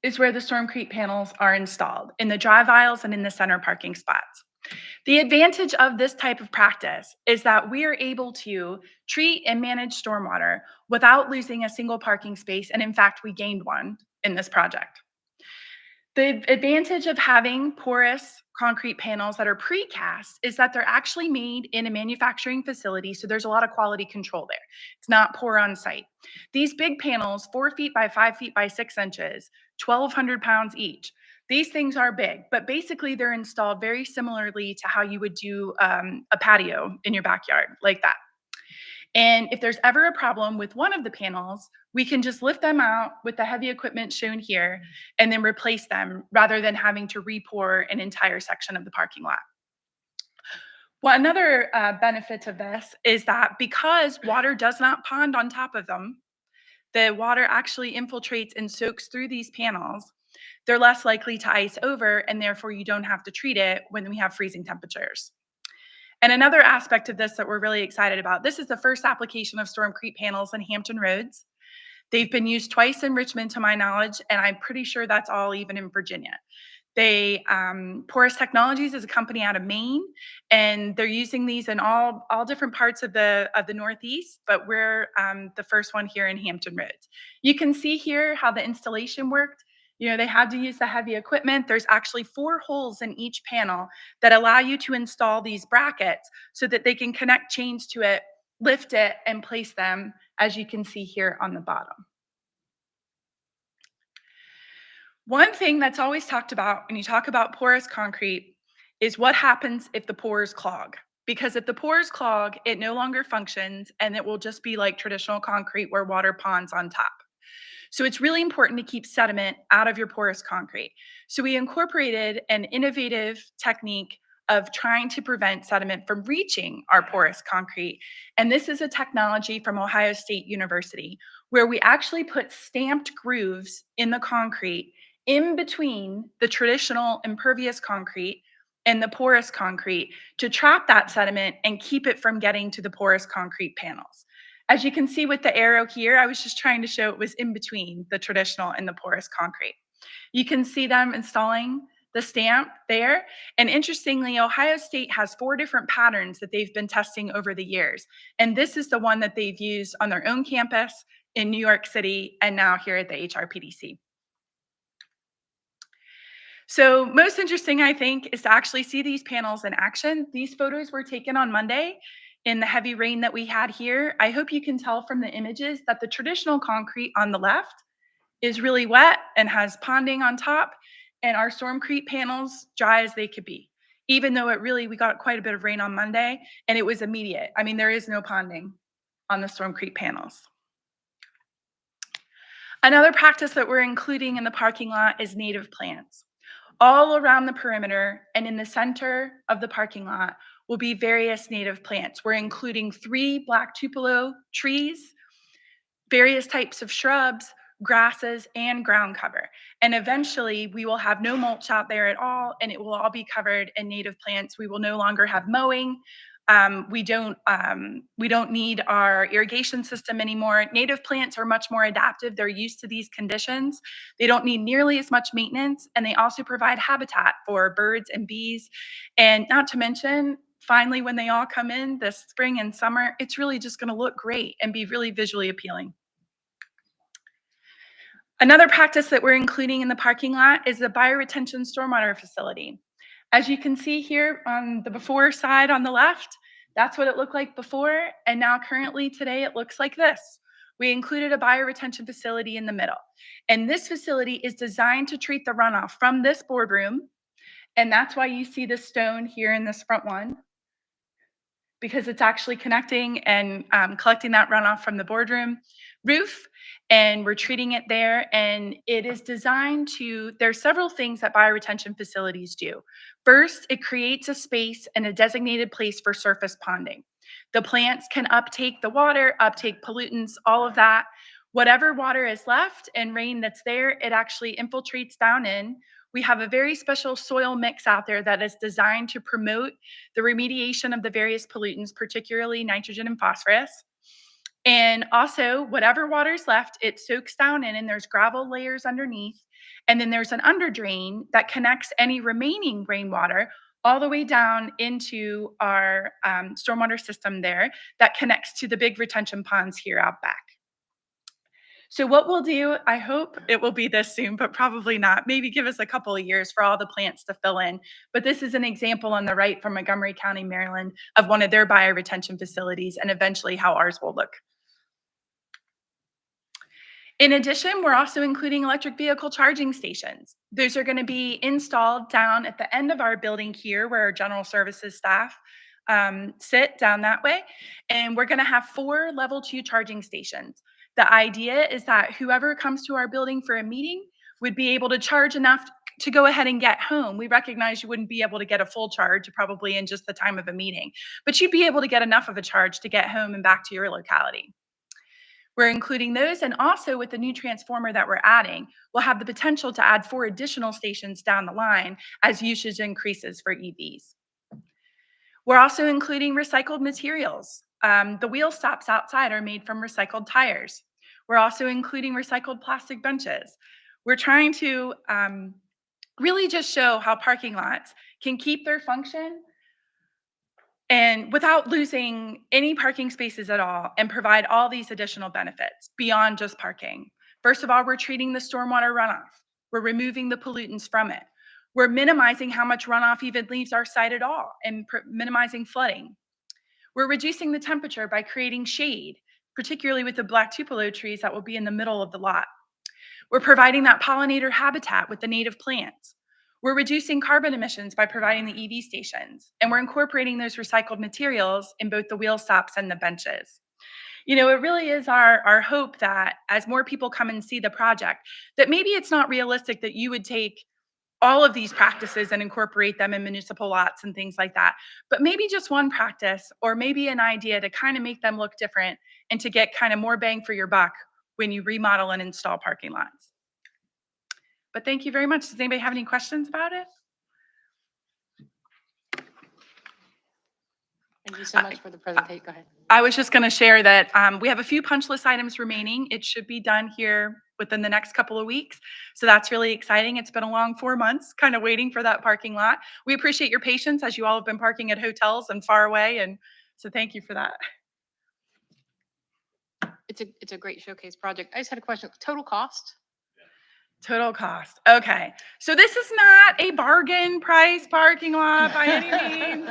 Speaker 9: is where the Stormcrete panels are installed, in the drive aisles and in the center parking spots. The advantage of this type of practice is that we are able to treat and manage stormwater without losing a single parking space, and in fact, we gained one in this project. The advantage of having porous concrete panels that are precast is that they're actually made in a manufacturing facility, so there's a lot of quality control there. It's not pour on site. These big panels, 4 feet by 5 feet by 6 inches, 1,200 pounds each. These things are big, but basically they're installed very similarly to how you would do a patio in your backyard, like that. And if there's ever a problem with one of the panels, we can just lift them out with the heavy equipment shown here and then replace them rather than having to re-pour an entire section of the parking lot. Well, another benefit of this is that because water does not pond on top of them, the water actually infiltrates and soaks through these panels. They're less likely to ice over, and therefore you don't have to treat it when we have freezing temperatures. And another aspect of this that we're really excited about, this is the first application of Stormcrete panels in Hampton Roads. They've been used twice in Richmond to my knowledge, and I'm pretty sure that's all even in Virginia. Porous Technologies is a company out of Maine, and they're using these in all different parts of the Northeast, but we're the first one here in Hampton Roads. You can see here how the installation worked. You know, they had to use the heavy equipment. There's actually 4 holes in each panel that allow you to install these brackets so that they can connect chains to it, lift it, and place them, as you can see here on the bottom. One thing that's always talked about when you talk about porous concrete is what happens if the pores clog. Because if the pores clog, it no longer functions, and it will just be like traditional concrete where water ponds on top. So it's really important to keep sediment out of your porous concrete. So we incorporated an innovative technique of trying to prevent sediment from reaching our porous concrete. And this is a technology from Ohio State University, where we actually put stamped grooves in the concrete in between the traditional impervious concrete and the porous concrete to trap that sediment and keep it from getting to the porous concrete panels. As you can see with the arrow here, I was just trying to show it was in between the traditional and the porous concrete. You can see them installing the stamp there. And interestingly, Ohio State has 4 different patterns that they've been testing over the years. And this is the one that they've used on their own campus in New York City and now here at the HRPDC. So most interesting, I think, is to actually see these panels in action. These photos were taken on Monday in the heavy rain that we had here. I hope you can tell from the images that the traditional concrete on the left is really wet and has ponding on top, and our stormcrete panels dry as they could be. Even though we got quite a bit of rain on Monday and it was immediate. I mean, there is no ponding on the stormcrete panels. Another practice that we're including in the parking lot is native plants. All around the perimeter and in the center of the parking lot will be various native plants. We're including 3 black tupelo trees, various types of shrubs, grasses, and ground cover. And eventually we will have no mulch out there at all, and it will all be covered in native plants. We will no longer have mowing. We don't need our irrigation system anymore. Native plants are much more adaptive. They're used to these conditions. They don't need nearly as much maintenance, and they also provide habitat for birds and bees. And not to mention, finally, when they all come in this spring and summer, it's really just going to look great and be really visually appealing. Another practice that we're including in the parking lot is the bioretention stormwater facility. As you can see here on the before side on the left, that's what it looked like before, and now currently today it looks like this. We included a bioretention facility in the middle, and this facility is designed to treat the runoff from this boardroom, and that's why you see the stone here in this front one, because it's actually connecting and collecting that runoff from the boardroom roof, and we're treating it there. And it is designed to, there's several things that bioretention facilities do. First, it creates a space and a designated place for surface ponding. The plants can uptake the water, uptake pollutants, all of that. Whatever water is left and rain that's there, it actually infiltrates down in. We have a very special soil mix out there that is designed to promote the remediation of the various pollutants, particularly nitrogen and phosphorus. And also, whatever water's left, it soaks down in, and there's gravel layers underneath. And then there's an under drain that connects any remaining rainwater all the way down into our stormwater system there that connects to the big retention ponds here out back. So what we'll do, I hope it will be this soon, but probably not. Maybe give us a couple of years for all the plants to fill in. But this is an example on the right from Montgomery County, Maryland, of one of their bioretention facilities and eventually how ours will look. In addition, we're also including electric vehicle charging stations. Those are going to be installed down at the end of our building here where our general services staff sit down that way. And we're going to have 4 level 2 charging stations. The idea is that whoever comes to our building for a meeting would be able to charge enough to go ahead and get home. We recognize you wouldn't be able to get a full charge probably in just the time of a meeting, but you'd be able to get enough of a charge to get home and back to your locality. We're including those, and also with the new transformer that we're adding, we'll have the potential to add 4 additional stations down the line as usage increases for EVs. We're also including recycled materials. The wheel stops outside are made from recycled tires. We're also including recycled plastic benches. We're trying to really just show how parking lots can keep their function and without losing any parking spaces at all, and provide all these additional benefits beyond just parking. First of all, we're treating the stormwater runoff. We're removing the pollutants from it. We're minimizing how much runoff even leaves our site at all and minimizing flooding. We're reducing the temperature by creating shade, particularly with the black tupelo trees that will be in the middle of the lot. We're providing that pollinator habitat with the native plants. We're reducing carbon emissions by providing the EV stations, and we're incorporating those recycled materials in both the wheel stops and the benches. You know, it really is our hope that as more people come and see the project, that maybe it's not realistic that you would take all of these practices and incorporate them in municipal lots and things like that, but maybe just one practice or maybe an idea to kind of make them look different and to get kind of more bang for your buck when you remodel and install parking lots. But thank you very much. Does anybody have any questions about it?
Speaker 1: Thank you so much for the presentation. Go ahead.
Speaker 9: I was just going to share that we have a few punch list items remaining. It should be done here within the next couple of weeks. So that's really exciting. It's been a long 4 months kind of waiting for that parking lot. We appreciate your patience as you all have been parking at hotels and far away. And so thank you for that.
Speaker 1: It's a great showcase project. I just had a question. Total cost?
Speaker 9: Total cost. Okay. So this is not a bargain price parking lot by any means.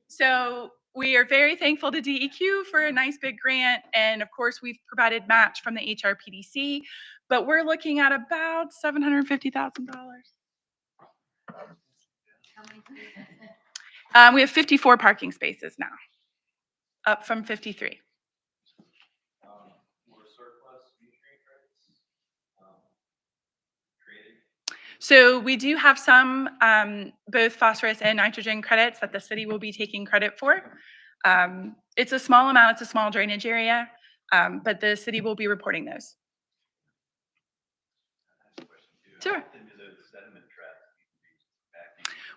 Speaker 9: So we are very thankful to DEQ for a nice big grant. And of course, we've provided match from the HRPDC, but we're looking at about $750,000. We have 54 parking spaces now, up from 53. So we do have some, both phosphorus and nitrogen credits that the city will be taking credit for. It's a small amount, it's a small drainage area, but the city will be reporting those. Sure.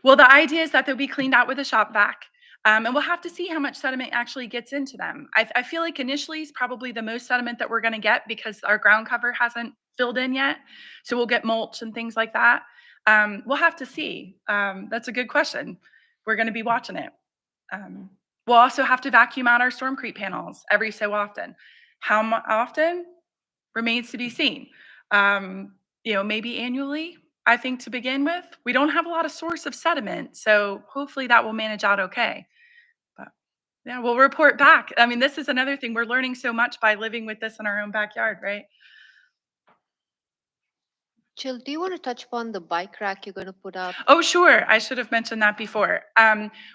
Speaker 9: Well, the idea is that they'll be cleaned out with a shop vac. And we'll have to see how much sediment actually gets into them. I feel like initially is probably the most sediment that we're going to get because our ground cover hasn't filled in yet. So we'll get mulch and things like that. We'll have to see. That's a good question. We're going to be watching it. We'll also have to vacuum out our storm creep panels every so often. How often remains to be seen. Maybe annually. I think to begin with, we don't have a lot of source of sediment, so hopefully that will manage out okay. But yeah, we'll report back. I mean, this is another thing. We're learning so much by living with this in our own backyard, right?
Speaker 2: Jill, do you want to touch upon the bike rack you're going to put up?
Speaker 9: Oh, sure. I should have mentioned that before.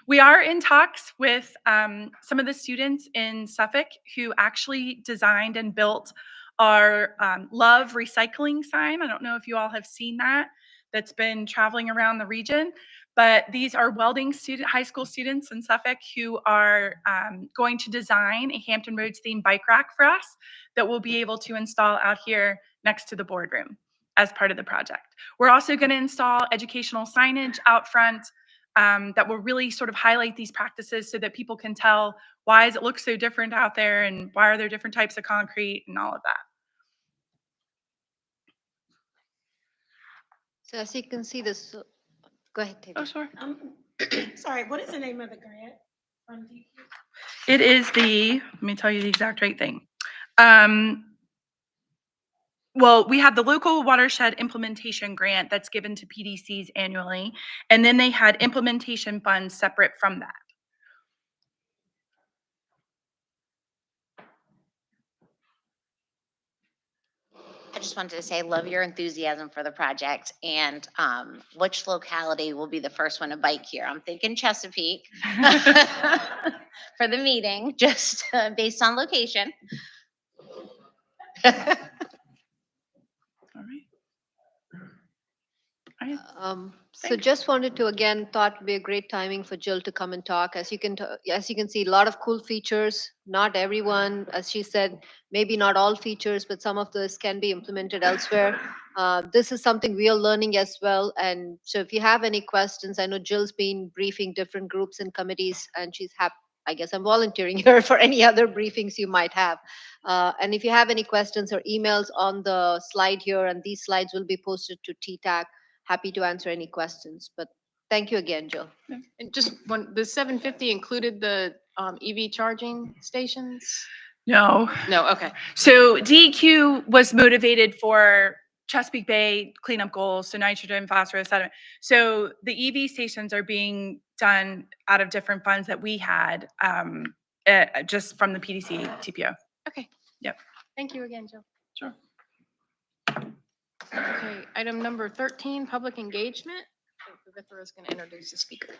Speaker 9: We are in talks with some of the students in Suffolk who actually designed and built our Love Recycling sign. I don't know if you all have seen that. That's been traveling around the region. But these are welding high school students in Suffolk who are going to design a Hampton Roads themed bike rack for us that we'll be able to install out here next to the boardroom as part of the project. We're also going to install educational signage out front that will really sort of highlight these practices so that people can tell why does it look so different out there and why are there different types of concrete and all of that.
Speaker 2: So as you can see this, go ahead, Taylor.
Speaker 9: Oh, sure.
Speaker 10: Sorry, what is the name of the grant from DQ?
Speaker 9: It is let me tell you the exact right thing. Well, we have the local watershed implementation grant that's given to PDCs annually, and then they had implementation funds separate from that.
Speaker 11: I just wanted to say, I love your enthusiasm for the project and which locality will be the first one to bike here? I'm thinking Chesapeake for the meeting, just based on location.
Speaker 9: All right. All right.
Speaker 2: So just wanted to, again, thought would be a great timing for Jill to come and talk. As you can see, a lot of cool features. Not everyone, as she said, maybe not all features, but some of this can be implemented elsewhere. This is something we are learning as well. And so if you have any questions, I know Jill's been briefing different groups and committees, and she's happy. I guess I'm volunteering here for any other briefings you might have. And if you have any questions or emails on the slide here, and these slides will be posted to TTAC, happy to answer any questions. But thank you again, Jill.
Speaker 1: And just the 750 included the EV charging stations?
Speaker 9: No.
Speaker 1: No, okay.
Speaker 9: So DEQ was motivated for Chesapeake Bay cleanup goals, so nitrogen, phosphorus, sediment. So the EV stations are being done out of different funds that we had just from the PDC TPO.
Speaker 1: Okay.
Speaker 9: Yep.
Speaker 1: Thank you again, Jill.
Speaker 9: Sure.
Speaker 1: Okay, item number 13, public engagement. Vivek is going to introduce the speaker.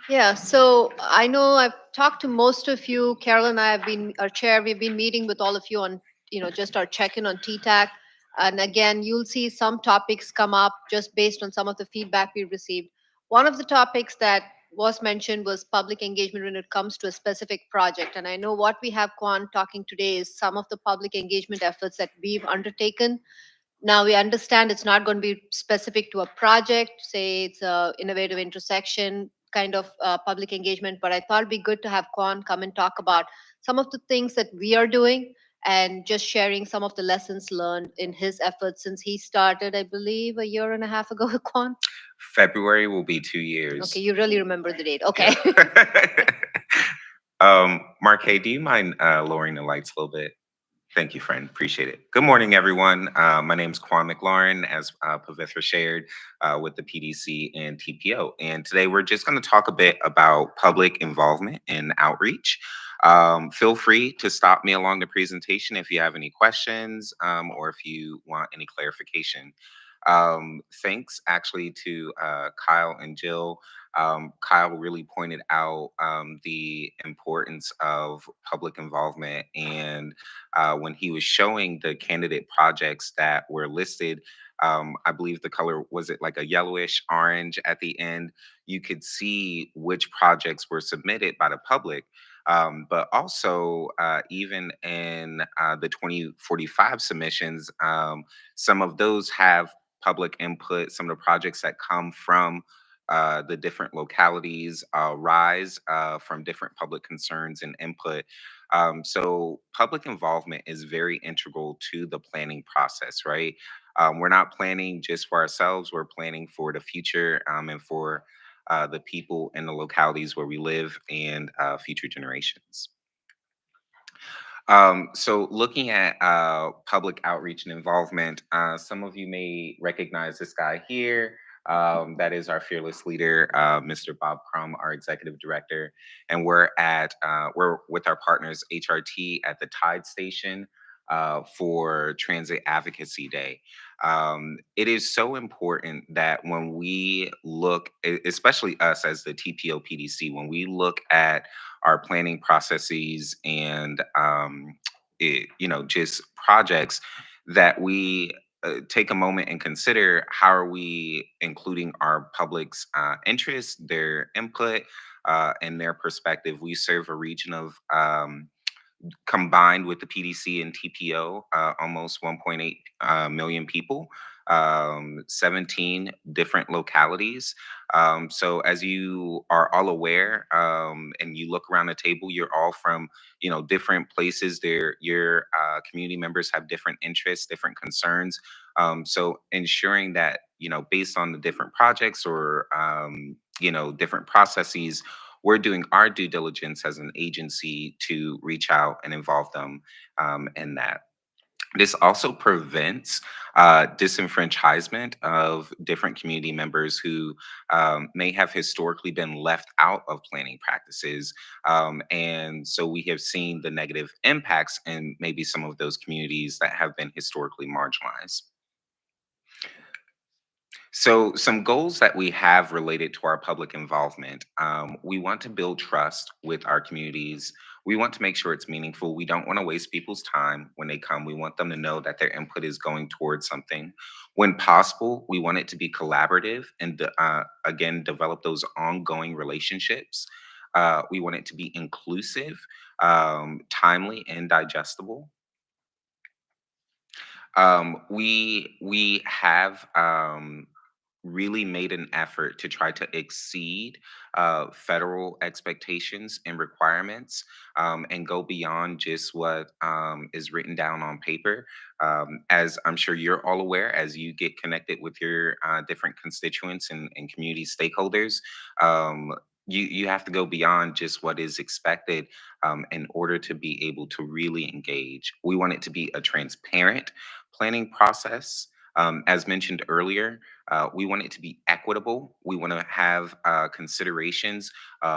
Speaker 2: Yeah, so I know I've talked to most of you. Carol and I have been, our chair, we've been meeting with all of you on, just our check-in on TTAC. And again, you'll see some topics come up just based on some of the feedback we received. One of the topics that was mentioned was public engagement when it comes to a specific project. And I know what we have Kwan talking today is some of the public engagement efforts that we've undertaken. Now we understand it's not going to be specific to a project, say it's a innovative intersection kind of public engagement, but I thought it'd be good to have Kwan come and talk about some of the things that we are doing and just sharing some of the lessons learned in his efforts since he started, I believe, a year and a half ago, Kwan.
Speaker 12: February will be 2 years.
Speaker 2: Okay, you really remember the date. Okay.
Speaker 12: Marque, do you mind lowering the lights a little bit? Thank you, friend. Appreciate it. Good morning, everyone. My name is Quan McLaurin, as Pavitra shared, with the PDC and TPO. And today we're just going to talk a bit about public involvement and outreach. Feel free to stop me along the presentation if you have any questions or if you want any clarification. Thanks actually to Kyle and Jill. Kyle really pointed out the importance of public involvement, and when he was showing the candidate projects that were listed, I believe the color was it like a yellowish orange at the end. You could see which projects were submitted by the public. But also, even in the 2045 submissions, some of those have public input. Some of the projects that come from the different localities rise from different public concerns and input. So public involvement is very integral to the planning process, right? We're not planning just for ourselves, we're planning for the future and for the people in the localities where we live and future generations. So looking at public outreach and involvement, some of you may recognize this guy here. That is our fearless leader, Mr. Bob Crum, our executive director, and we're with our partners HRT at the Tide Station for Transit Advocacy Day. It is so important that when we look, especially us as the TPO PDC, when we look at our planning processes and just projects, that we take a moment and consider how are we including our public's interests, their input, and their perspective. We serve a region of combined with the PDC and TPO, almost 1.8 million people, 17 different localities. So as you are all aware, and you look around the table, you're all from different places. Your community members have different interests, different concerns. So ensuring that based on the different projects or different processes, we're doing our due diligence as an agency to reach out and involve them in that. This also prevents disenfranchisement of different community members who may have historically been left out of planning practices. And so we have seen the negative impacts in maybe some of those communities that have been historically marginalized. So, some goals that we have related to our public involvement, we want to build trust with our communities. We want to make sure it's meaningful. We don't want to waste people's time when they come. We want them to know that their input is going towards something. When possible, we want it to be collaborative and, again, develop those ongoing relationships. We want it to be inclusive, timely, and digestible. We have really made an effort to try to exceed federal expectations and requirements, and go beyond just what is written down on paper. As I'm sure you're all aware, as you get connected with your different constituents and community stakeholders, you have to go beyond just what is expected in order to be able to really engage. We want it to be a transparent planning process. As mentioned earlier, we want it to be equitable. We want to have considerations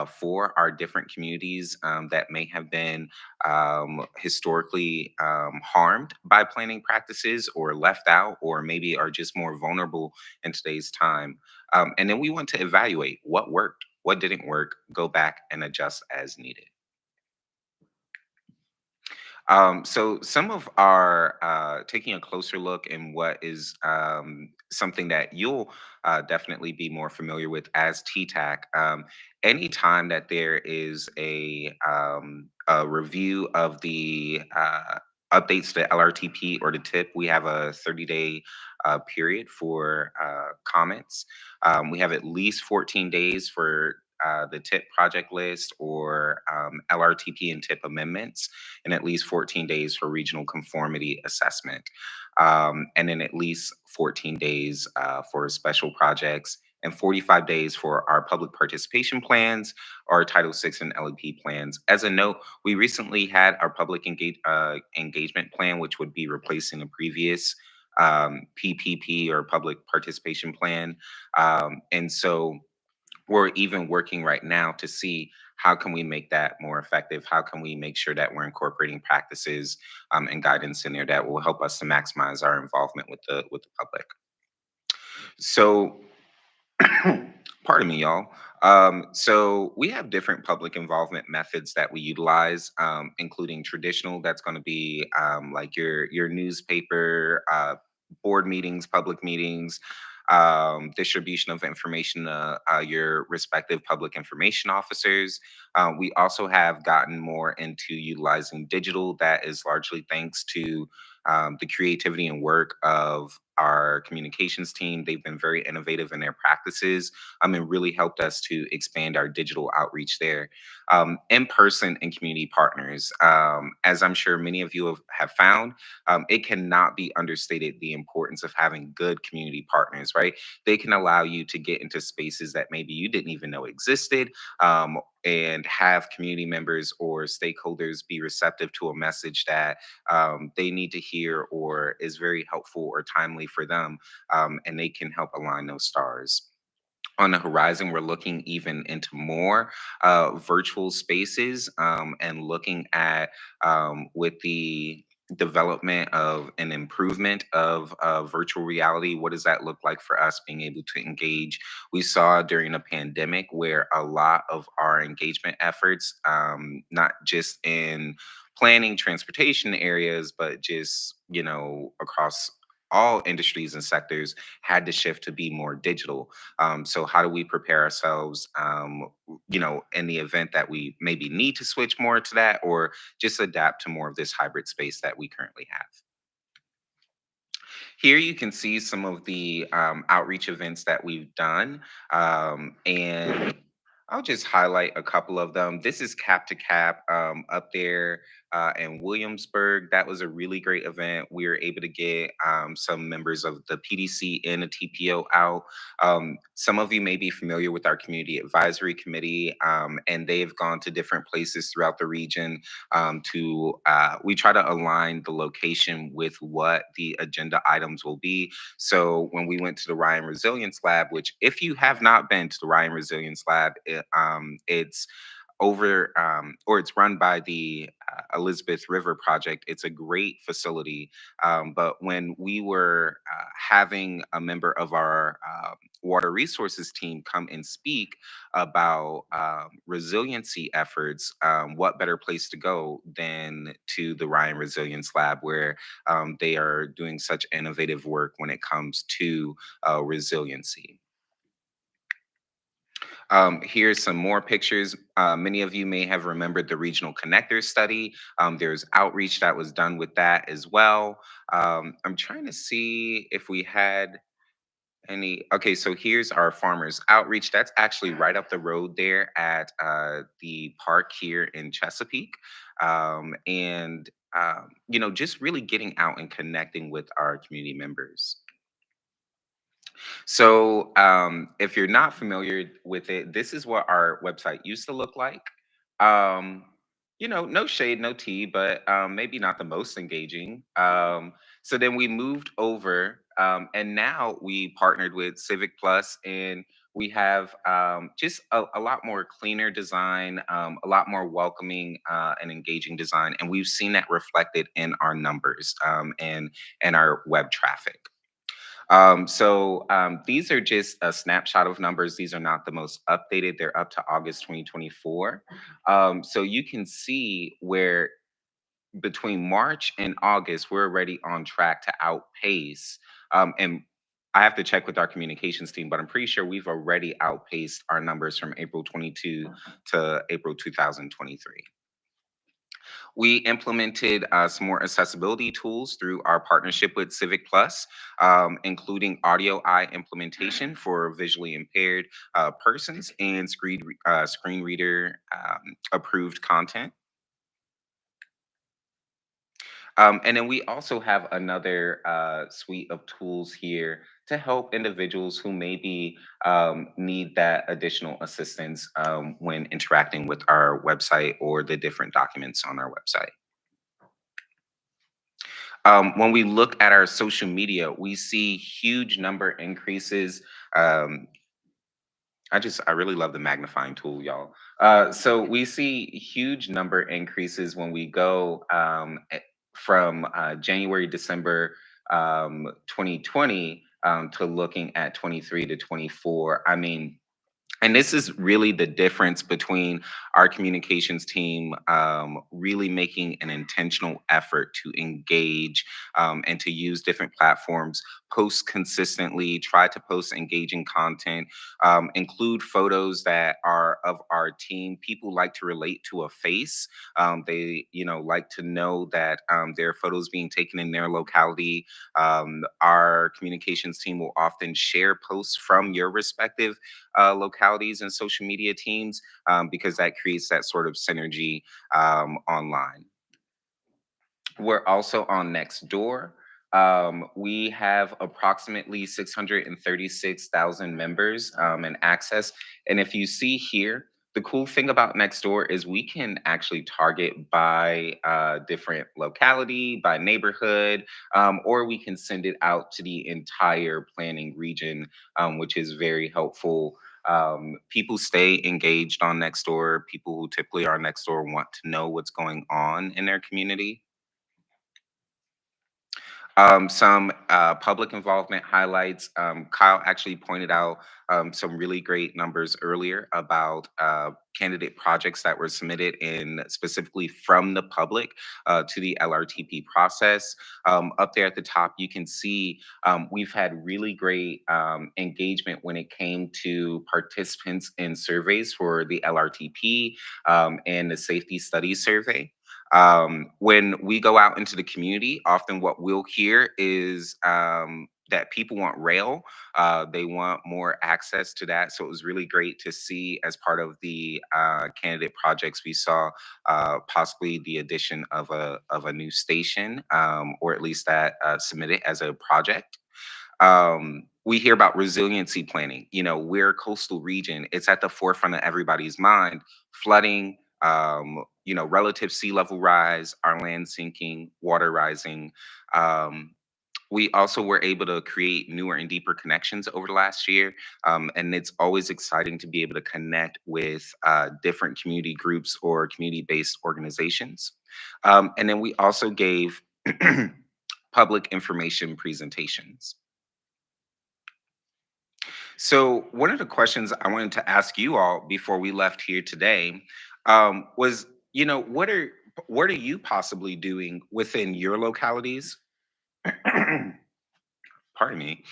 Speaker 12: for our different communities that may have been historically harmed by planning practices or left out, or maybe are just more vulnerable in today's time. And then we want to evaluate what worked, what didn't work, go back and adjust as needed. So some of our taking a closer look in what is something that you'll definitely be more familiar with as TTAC. Anytime that there is a review of the updates to LRTP or the TIP, we have a 30-day period for comments. We have at least 14 days for the TIP project list or LRTP and TIP amendments, and at least 14 days for regional conformity assessment. And then at least 14 days for special projects and 45 days for our public participation plans, our Title VI and LEP plans. As a note, we recently had our public engagement plan, which would be replacing the previous PPP or public participation plan. And so we're even working right now to see how can we make that more effective? How can we make sure that we're incorporating practices and guidance in there that will help us to maximize our involvement with the public? So, pardon me, y'all. So we have different public involvement methods that we utilize, including traditional. That's going to be like your newspaper, board meetings, public meetings, distribution of information to your respective public information officers. We also have gotten more into utilizing digital. That is largely thanks to the creativity and work of our communications team. They've been very innovative in their practices and really helped us to expand our digital outreach there. In person and community partners, as I'm sure many of you have found, it cannot be understated the importance of having good community partners, right? They can allow you to get into spaces that maybe you didn't even know existed, and have community members or stakeholders be receptive to a message that they need to hear or is very helpful or timely for them, and they can help align those stars. On the horizon, we're looking even into more virtual spaces, and looking at, with the development of an improvement of virtual reality, what does that look like for us being able to engage? We saw during the pandemic where a lot of our engagement efforts, not just in planning transportation areas, but just, across all industries and sectors, had to shift to be more digital. So how do we prepare ourselves, in the event that we maybe need to switch more to that, or just adapt to more of this hybrid space that we currently have? Here you can see some of the outreach events that we've done. And I'll just highlight a couple of them. This is Cap to Cap up there in Williamsburg. That was a really great event. We were able to get some members of the PDC and the TPO out. Some of you may be familiar with our Community Advisory Committee, and they've gone to different places throughout the region we try to align the location with what the agenda items will be. So when we went to the Ryan Resilience Lab, which if you have not been to the Ryan Resilience Lab, it's over or it's run by the Elizabeth River Project. It's a great facility. But when we were having a member of our water resources team come and speak about resiliency efforts, what better place to go than to the Ryan Resilience Lab, where they are doing such innovative work when it comes to resiliency. Here's some more pictures. Many of you may have remembered the Regional Connector Study. There's outreach that was done with that as well. I'm trying to see if we had any. Okay, so here's our farmers outreach. That's actually right up the road there at the park here in Chesapeake. Just really getting out and connecting with our community members. So, if you're not familiar with it, this is what our website used to look like. Um, no shade, no tea, but maybe not the most engaging. So then we moved over, and now we partnered with Civic Plus, and we have just a lot more cleaner design, a lot more welcoming and engaging design, and we've seen that reflected in our numbers, and our web traffic. These are just a snapshot of numbers. These are not the most updated. They're up to August 2024. So you can see where between March and August, we're already on track to outpace. And I have to check with our communications team, but I'm pretty sure we've already outpaced our numbers from April 22 to April 2023. We implemented some more accessibility tools through our partnership with Civic Plus, including audio eye implementation for visually impaired persons and screen reader approved content. And then we also have another suite of tools here to help individuals who maybe need that additional assistance when interacting with our website or the different documents on our website. When we look at our social media, we see huge number increases. Um, I really love the magnifying tool, y'all. So we see huge number increases when we go from January, December 2020 to looking at 23 to 24. I mean, and this is really the difference between our communications team really making an intentional effort to engage and to use different platforms, post consistently, try to post engaging content, include photos that are of our team. People like to relate to a face. They, like to know that there are photos being taken in their locality. Our communications team will often share posts from your respective localities and social media teams because that creates that sort of synergy online. We're also on Nextdoor. We have approximately 636,000 members and access. And if you see here, the cool thing about Nextdoor is we can actually target by different locality, by neighborhood, or we can send it out to the entire planning region, which is very helpful. People stay engaged on Nextdoor. People who typically are on Nextdoor want to know what's going on in their community. Some public involvement highlights. Kyle actually pointed out some really great numbers earlier about candidate projects that were submitted in specifically from the public to the LRTP process. Up there at the top, you can see we've had really great engagement when it came to participants in surveys for the LRTP and the safety studies survey. When we go out into the community, often what we'll hear is that people want rail. They want more access to that. So it was really great to see as part of the candidate projects, we saw possibly the addition of a new station, or at least that submitted as a project. We hear about resiliency planning. We're a coastal region. It's at the forefront of everybody's mind. Flooding, relative sea level rise, our land sinking, water rising. We also were able to create newer and deeper connections over the last year. And it's always exciting to be able to connect with different community groups or community-based organizations. And then we also gave public information presentations. So one of the questions I wanted to ask you all before we left here today was, what are you possibly doing within your localities? Pardon me.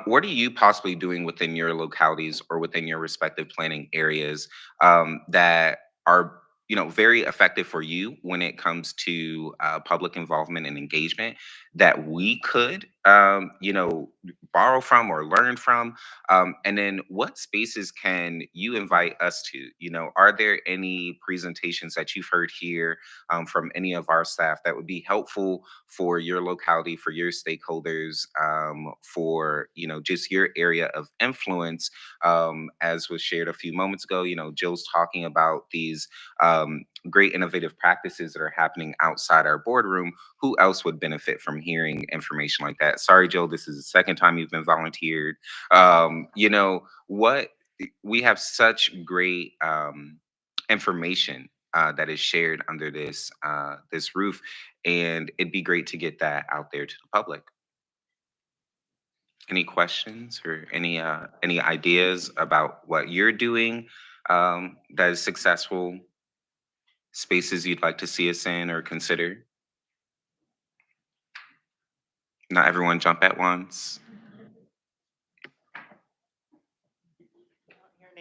Speaker 12: What are you possibly doing within your localities or within your respective planning areas that are very effective for you when it comes to public involvement and engagement that we could borrow from or learn from? And then what spaces can you invite us to? Are there any presentations that you've heard here from any of our staff that would be helpful for your locality, for your stakeholders, for just your area of influence? As was shared a few moments ago, Jill's talking about these great innovative practices that are happening outside our boardroom. Who else would benefit from hearing information like that? Sorry, Jill, this is the second time you've been volunteered. What we have such great information that is shared under this roof, and it'd be great to get that out there to the public. Any questions or any ideas about what you're doing that is successful? Spaces you'd like to see us in or consider? Not everyone jump at once.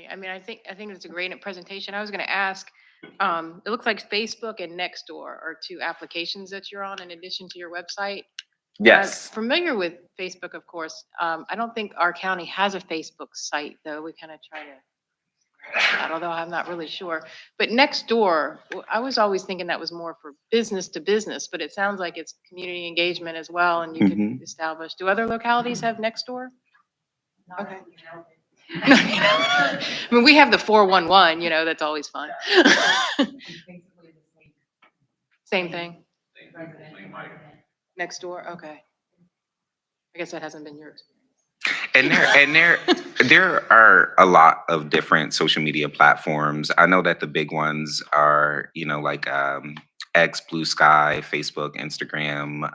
Speaker 1: I mean, I think it's a great presentation. I was going to ask, it looks like Facebook and Nextdoor are two applications that you're on in addition to your website.
Speaker 12: Yes.
Speaker 1: I'm familiar with Facebook, of course. I don't think our county has a Facebook site, though. We kind of try to, although I'm not really sure. But Nextdoor, I was always thinking that was more for business to business, but it sounds like it's community engagement as well, and you
Speaker 12: Mhm.
Speaker 1: can establish. Do other localities have Nextdoor? Okay. I mean, we have the 411, that's always fun. Same thing. Next door, okay. I guess that hasn't been yours.
Speaker 12: There are a lot of different social media platforms. I know that the big ones are, like X, Blue Sky, Facebook, Instagram,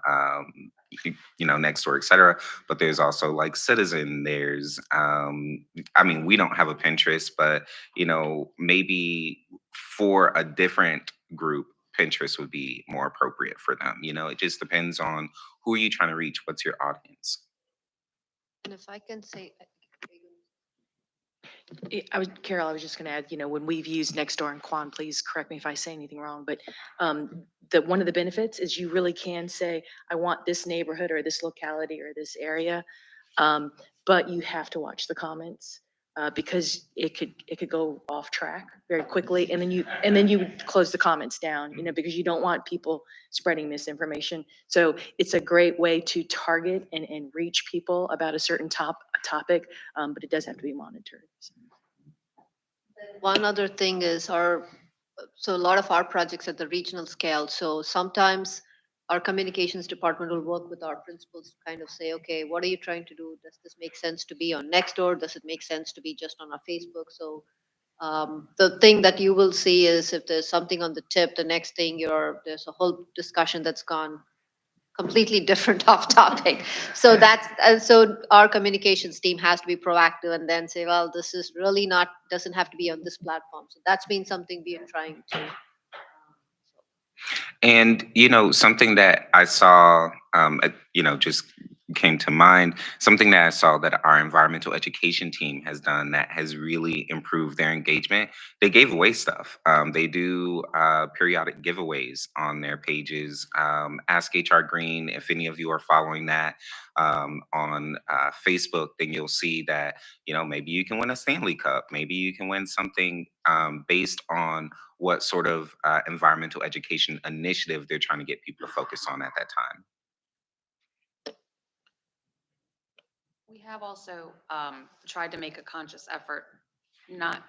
Speaker 12: Nextdoor, et cetera. But there's also like Citizen. There's, I mean, we don't have a Pinterest, but maybe for a different group, Pinterest would be more appropriate for them. It just depends on who are you trying to reach. What's your audience?
Speaker 2: And if I can say,
Speaker 7: Carol, I was just gonna add, when we've used Nextdoor and Quan, please correct me if I say anything wrong, but one of the benefits is you really can say, I want this neighborhood or this locality or this area. But you have to watch the comments, because it could go off track very quickly. And then you would close the comments down, because you don't want people spreading misinformation. So it's a great way to target and reach people about a certain topic, but it does have to be monitored.
Speaker 2: one other thing is so a lot of our projects at the regional scale. So sometimes our communications department will work with our principals to kind of say, okay, what are you trying to do? Does this make sense to be on Nextdoor? Does it make sense to be just on our Facebook? So the thing that you will see is if there's something on the tip, the next thing there's a whole discussion that's gone completely different off topic. So so our communications team has to be proactive and then say, well, this is really doesn't have to be on this platform. So that's been something we are trying to.
Speaker 12: And something that I saw, just came to mind. Something that I saw that our environmental education team has done that has really improved their engagement. They gave away stuff. They do periodic giveaways on their pages. Ask HR Green if any of you are following that on Facebook. Then you'll see that maybe you can win a Stanley Cup. Maybe you can win something based on what sort of environmental education initiative they're trying to get people to focus on at that time.
Speaker 13: We have also tried to make a conscious effort, not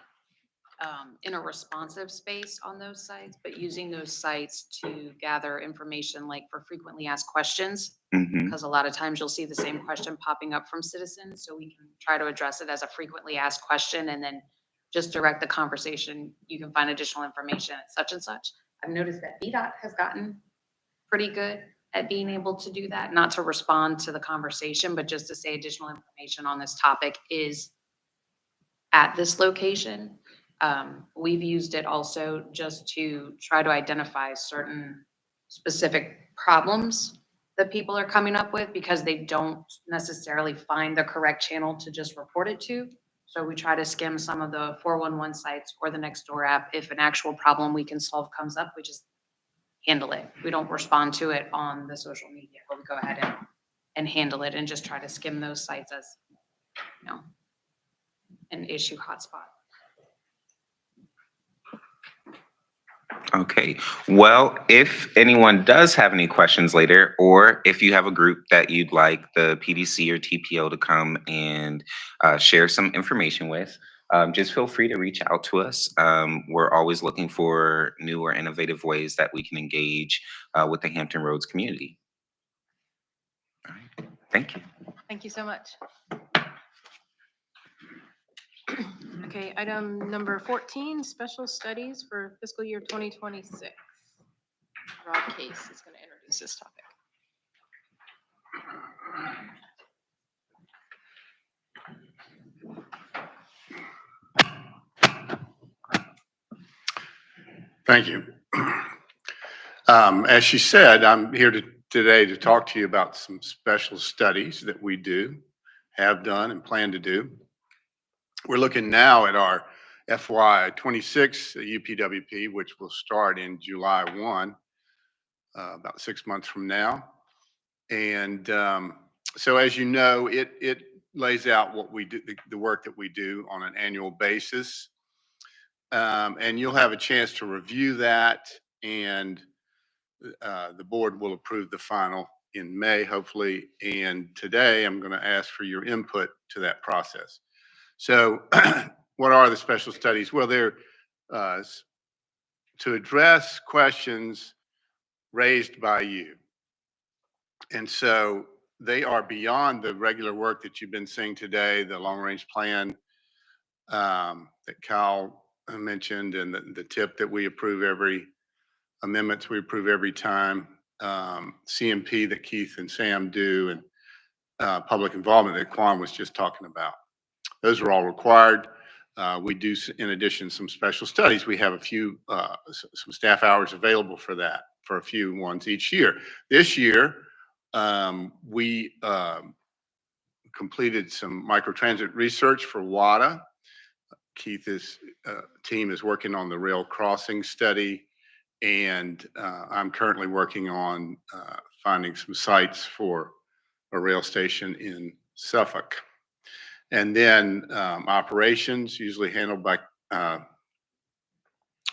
Speaker 13: in a responsive space on those sites, but using those sites to gather information like for frequently asked questions. Because a lot of times you'll see the same question popping up from citizens. So we can try to address it as a frequently asked question and then just direct the conversation. You can find additional information at such and such. I've noticed that VDOT has gotten pretty good at being able to do that, not to respond to the conversation, but just to say additional information on this topic is at this location. We've used it also just to try to identify certain specific problems that people are coming up with because they don't necessarily find the correct channel to just report it to. So we try to skim some of the 411 sites or the Nextdoor app. If an actual problem we can solve comes up, we just handle it. We don't respond to it on the social media, but we go ahead and handle it and just try to skim those sites as, an issue hotspot.
Speaker 12: Okay. Well, if anyone does have any questions later, or if you have a group that you'd like the PDC or TPO to come and share some information with, just feel free to reach out to us. We're always looking for new or innovative ways that we can engage with the Hampton Roads community. All right. Thank you.
Speaker 1: Thank you so much. Okay, item number 14, special studies for fiscal year 2026. Rob Case is going to introduce this topic.
Speaker 14: Thank you. As she said, I'm here today to talk to you about some special studies that we have done, and plan to do. We're looking now at our FY 26 UPWP, which will start in July 1, about 6 months from now. And so as you know, it lays out what we do, the work that we do on an annual basis. And you'll have a chance to review that, and the board will approve the final in May, hopefully. And today I'm going to ask for your input to that process. So what are the special studies? Well, they're to address questions raised by you. And so they are beyond the regular work that you've been seeing today, the long-range plan that Kyle mentioned, and the tip that we approve amendments we approve every time, CMP that Keith and Sam do, and public involvement that Quan was just talking about. Those are all required. We do, in addition, some special studies. We have a few, some staff hours available for that, for a few ones each year. This year, we completed some microtransit research for WADA. Keith's team is working on the rail crossing study, and I'm currently working on finding some sites for a rail station in Suffolk. And then operations, usually handled by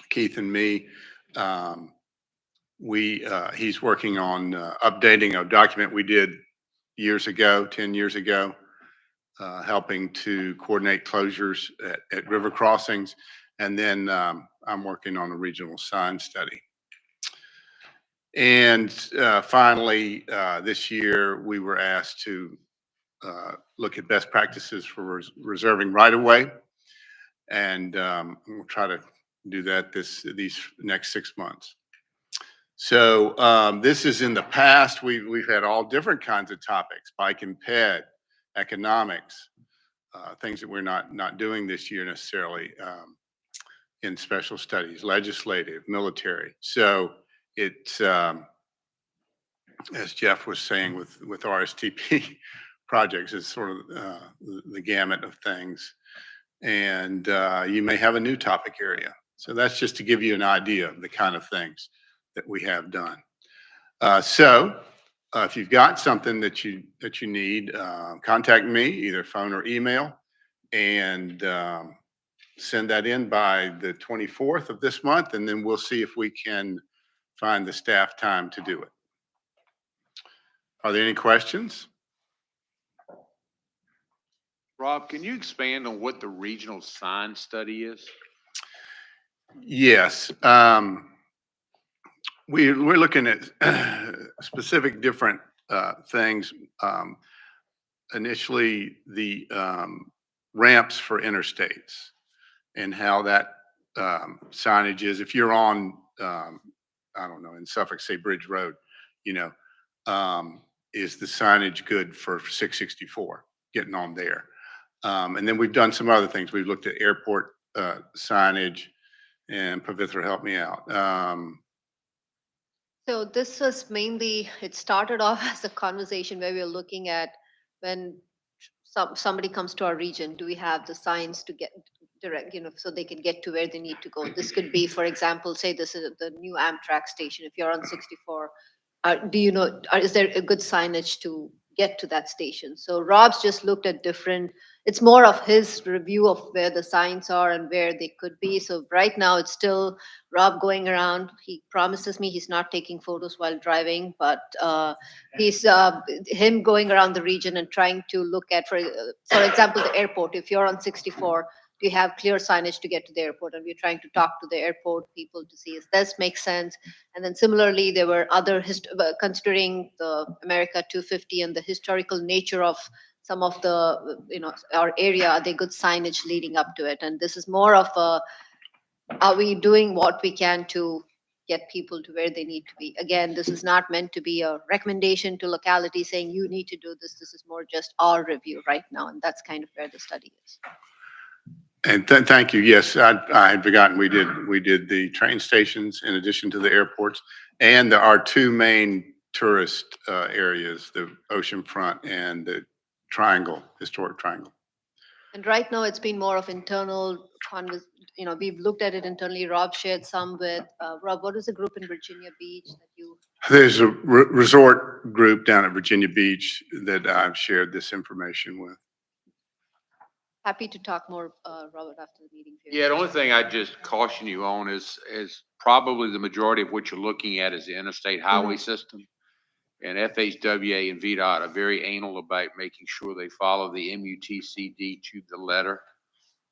Speaker 14: Keith and me. He's working on updating a document we did years ago, 10 years ago, helping to coordinate closures at river crossings. And then I'm working on a regional sign study. And finally, this year, we were asked to look at best practices for reserving right-of-way. And we'll try to do that these next 6 months. So this is in the past. We've had all different kinds of topics: bike and ped, economics, things that we're not doing this year necessarily in special studies, legislative, military. So it's as Jeff was saying with RSTP projects, it's sort of the gamut of things. And you may have a new topic area. So that's just to give you an idea of the kind of things that we have done. So if you've got something that you need, contact me, either phone or email, and send that in by the 24th of this month, and then we'll see if we can find the staff time to do it. Are there any questions?
Speaker 3: Rob, can you expand on what the regional sign study is?
Speaker 14: Yes. We're looking at specific different things. Initially, the ramps for interstates and how that signage is. If you're on, I don't know, in Suffolk, say Bridge Road, you know, is the signage good for 664, getting on there? And then we've done some other things. We've looked at airport signage, and Pavitra helped me out.
Speaker 2: So this was mainly, it started off as a conversation where we were looking at when somebody comes to our region, do we have the signs to get direct, you know, so they can get to where they need to go? This could be, for example, say this is the new Amtrak station. If you're on 64, do you know, is there a good signage to get to that station? So Rob's just looked at different, it's more of his review of where the signs are and where they could be. So right now it's still Rob going around. He promises me he's not taking photos while driving, but he's him going around the region and trying to look at, for example, the airport. If you're on 64, do you have clear signage to get to the airport? And we're trying to talk to the airport people to see if this makes sense. And then similarly, there were other, considering the America 250 and the historical nature of some of the, you know, our area, are there good signage leading up to it? And this is more of a, are we doing what we can to get people to where they need to be? Again, this is not meant to be a recommendation to locality saying you need to do this. This is more just our review right now. And that's kind of where the study is.
Speaker 14: And thank you. Yes, I had forgotten we did the train stations in addition to the airports, and our two main tourist areas, the oceanfront and the Triangle, historic Triangle.
Speaker 2: And right now it's been more of internal you know, we've looked at it internally. Rob shared some with Rob. What is the group in Virginia Beach that you?
Speaker 14: There's a resort group down at Virginia Beach that I've shared this information with.
Speaker 2: Happy to talk more, Robert, after the meeting.
Speaker 3: Yeah, the only thing I just caution you on is probably the majority of what you're looking at is the interstate highway system. And FHWA and VDOT are very anal about making sure they follow the MUTCD to the letter.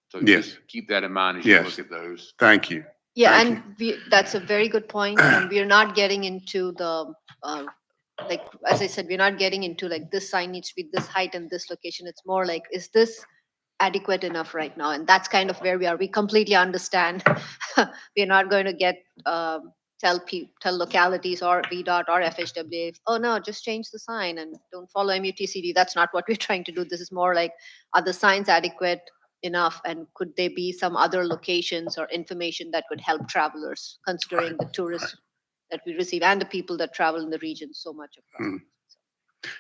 Speaker 3: So
Speaker 14: Yes.
Speaker 3: just keep that in mind as you
Speaker 14: Yes.
Speaker 3: look at those.
Speaker 14: Thank you.
Speaker 2: Yeah,
Speaker 14: Thank
Speaker 2: and that's a very good point, and we're not getting into the, like, as I said, we're not getting into like, this sign needs to be this height and this location. It's more like, is this adequate enough right now? And that's kind of where we are. We completely understand. We're not going to get, tell localities or VDOT or FHWA, oh no, just change the sign and don't follow MUTCD. That's not what we're trying to do. This is more like, are the signs adequate enough, and could there be some other locations or information that could help travelers, considering the tourists that we receive and the people that travel in the region so much across.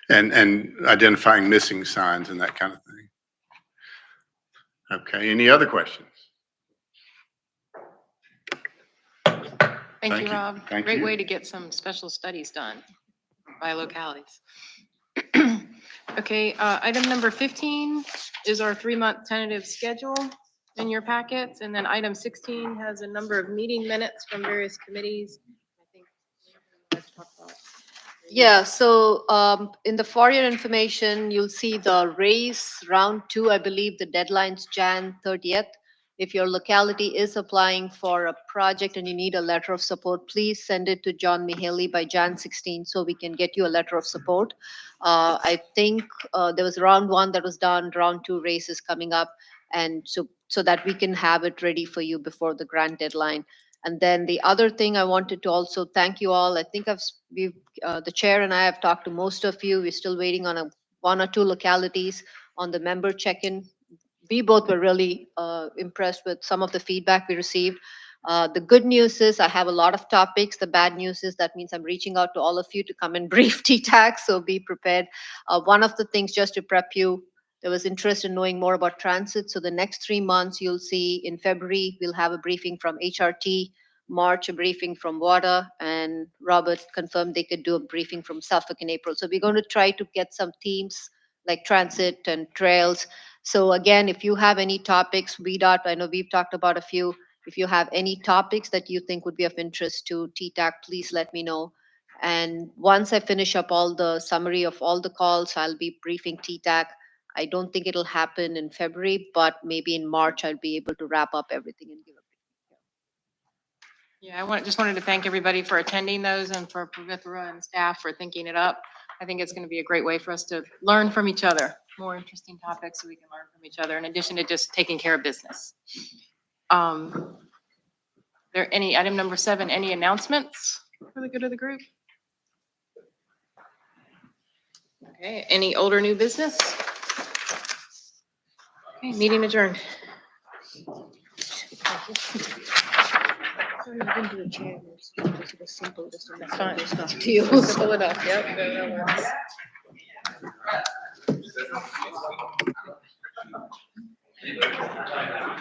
Speaker 14: Mm. And identifying missing signs and that kind of thing. Okay, any other questions?
Speaker 1: Thank you, Rob.
Speaker 14: Thank
Speaker 1: Great
Speaker 14: you.
Speaker 1: way to get some special studies done by localities. Okay, item number 15 is our 3-month tentative schedule in your packets. And then item 16 has a number of meeting minutes from various committees. I think we have to talk about.
Speaker 2: Yeah, so in the for your information, you'll see the raise round 2. I believe the deadline's Jan 30th. If your locality is applying for a project and you need a letter of support, please send it to John Mihaly by Jan 16 so we can get you a letter of support. I think there was round 1 that was done, round 2 race is coming up, and so that we can have it ready for you before the grant deadline. And then the other thing I wanted to also thank you all. I think the chair and I have talked to most of you. We're still waiting on 1 or 2 localities on the member check-in. We both were really impressed with some of the feedback we received. The good news is I have a lot of topics. The bad news is that means I'm reaching out to all of you to come and brief TTAC, so be prepared. One of the things, just to prep you, there was interest in knowing more about transit. So the next 3 months, you'll see in February, we'll have a briefing from HRT, March, a briefing from water, and Robert confirmed they could do a briefing from Suffolk in April. So we're going to try to get some themes like transit and trails. So again, if you have any topics, VDOT, I know we've talked about a few. If you have any topics that you think would be of interest to TTAC, please let me know. And once I finish up all the summary of all the calls, I'll be briefing TTAC. I don't think it'll happen in February, but maybe in March, I'll be able to wrap up everything and give a
Speaker 1: Yeah, just wanted to thank everybody for attending those and for Pavithra and staff for thinking it up. I think it's going to be a great way for us to learn from each other, more interesting topics so we can learn from each other in addition to just taking care of business. There any item number 7, any announcements for the good of the group? Okay, any older new business? Okay, meeting adjourned. That's fine.
Speaker 2: to you.
Speaker 1: Simple enough, yep. That works.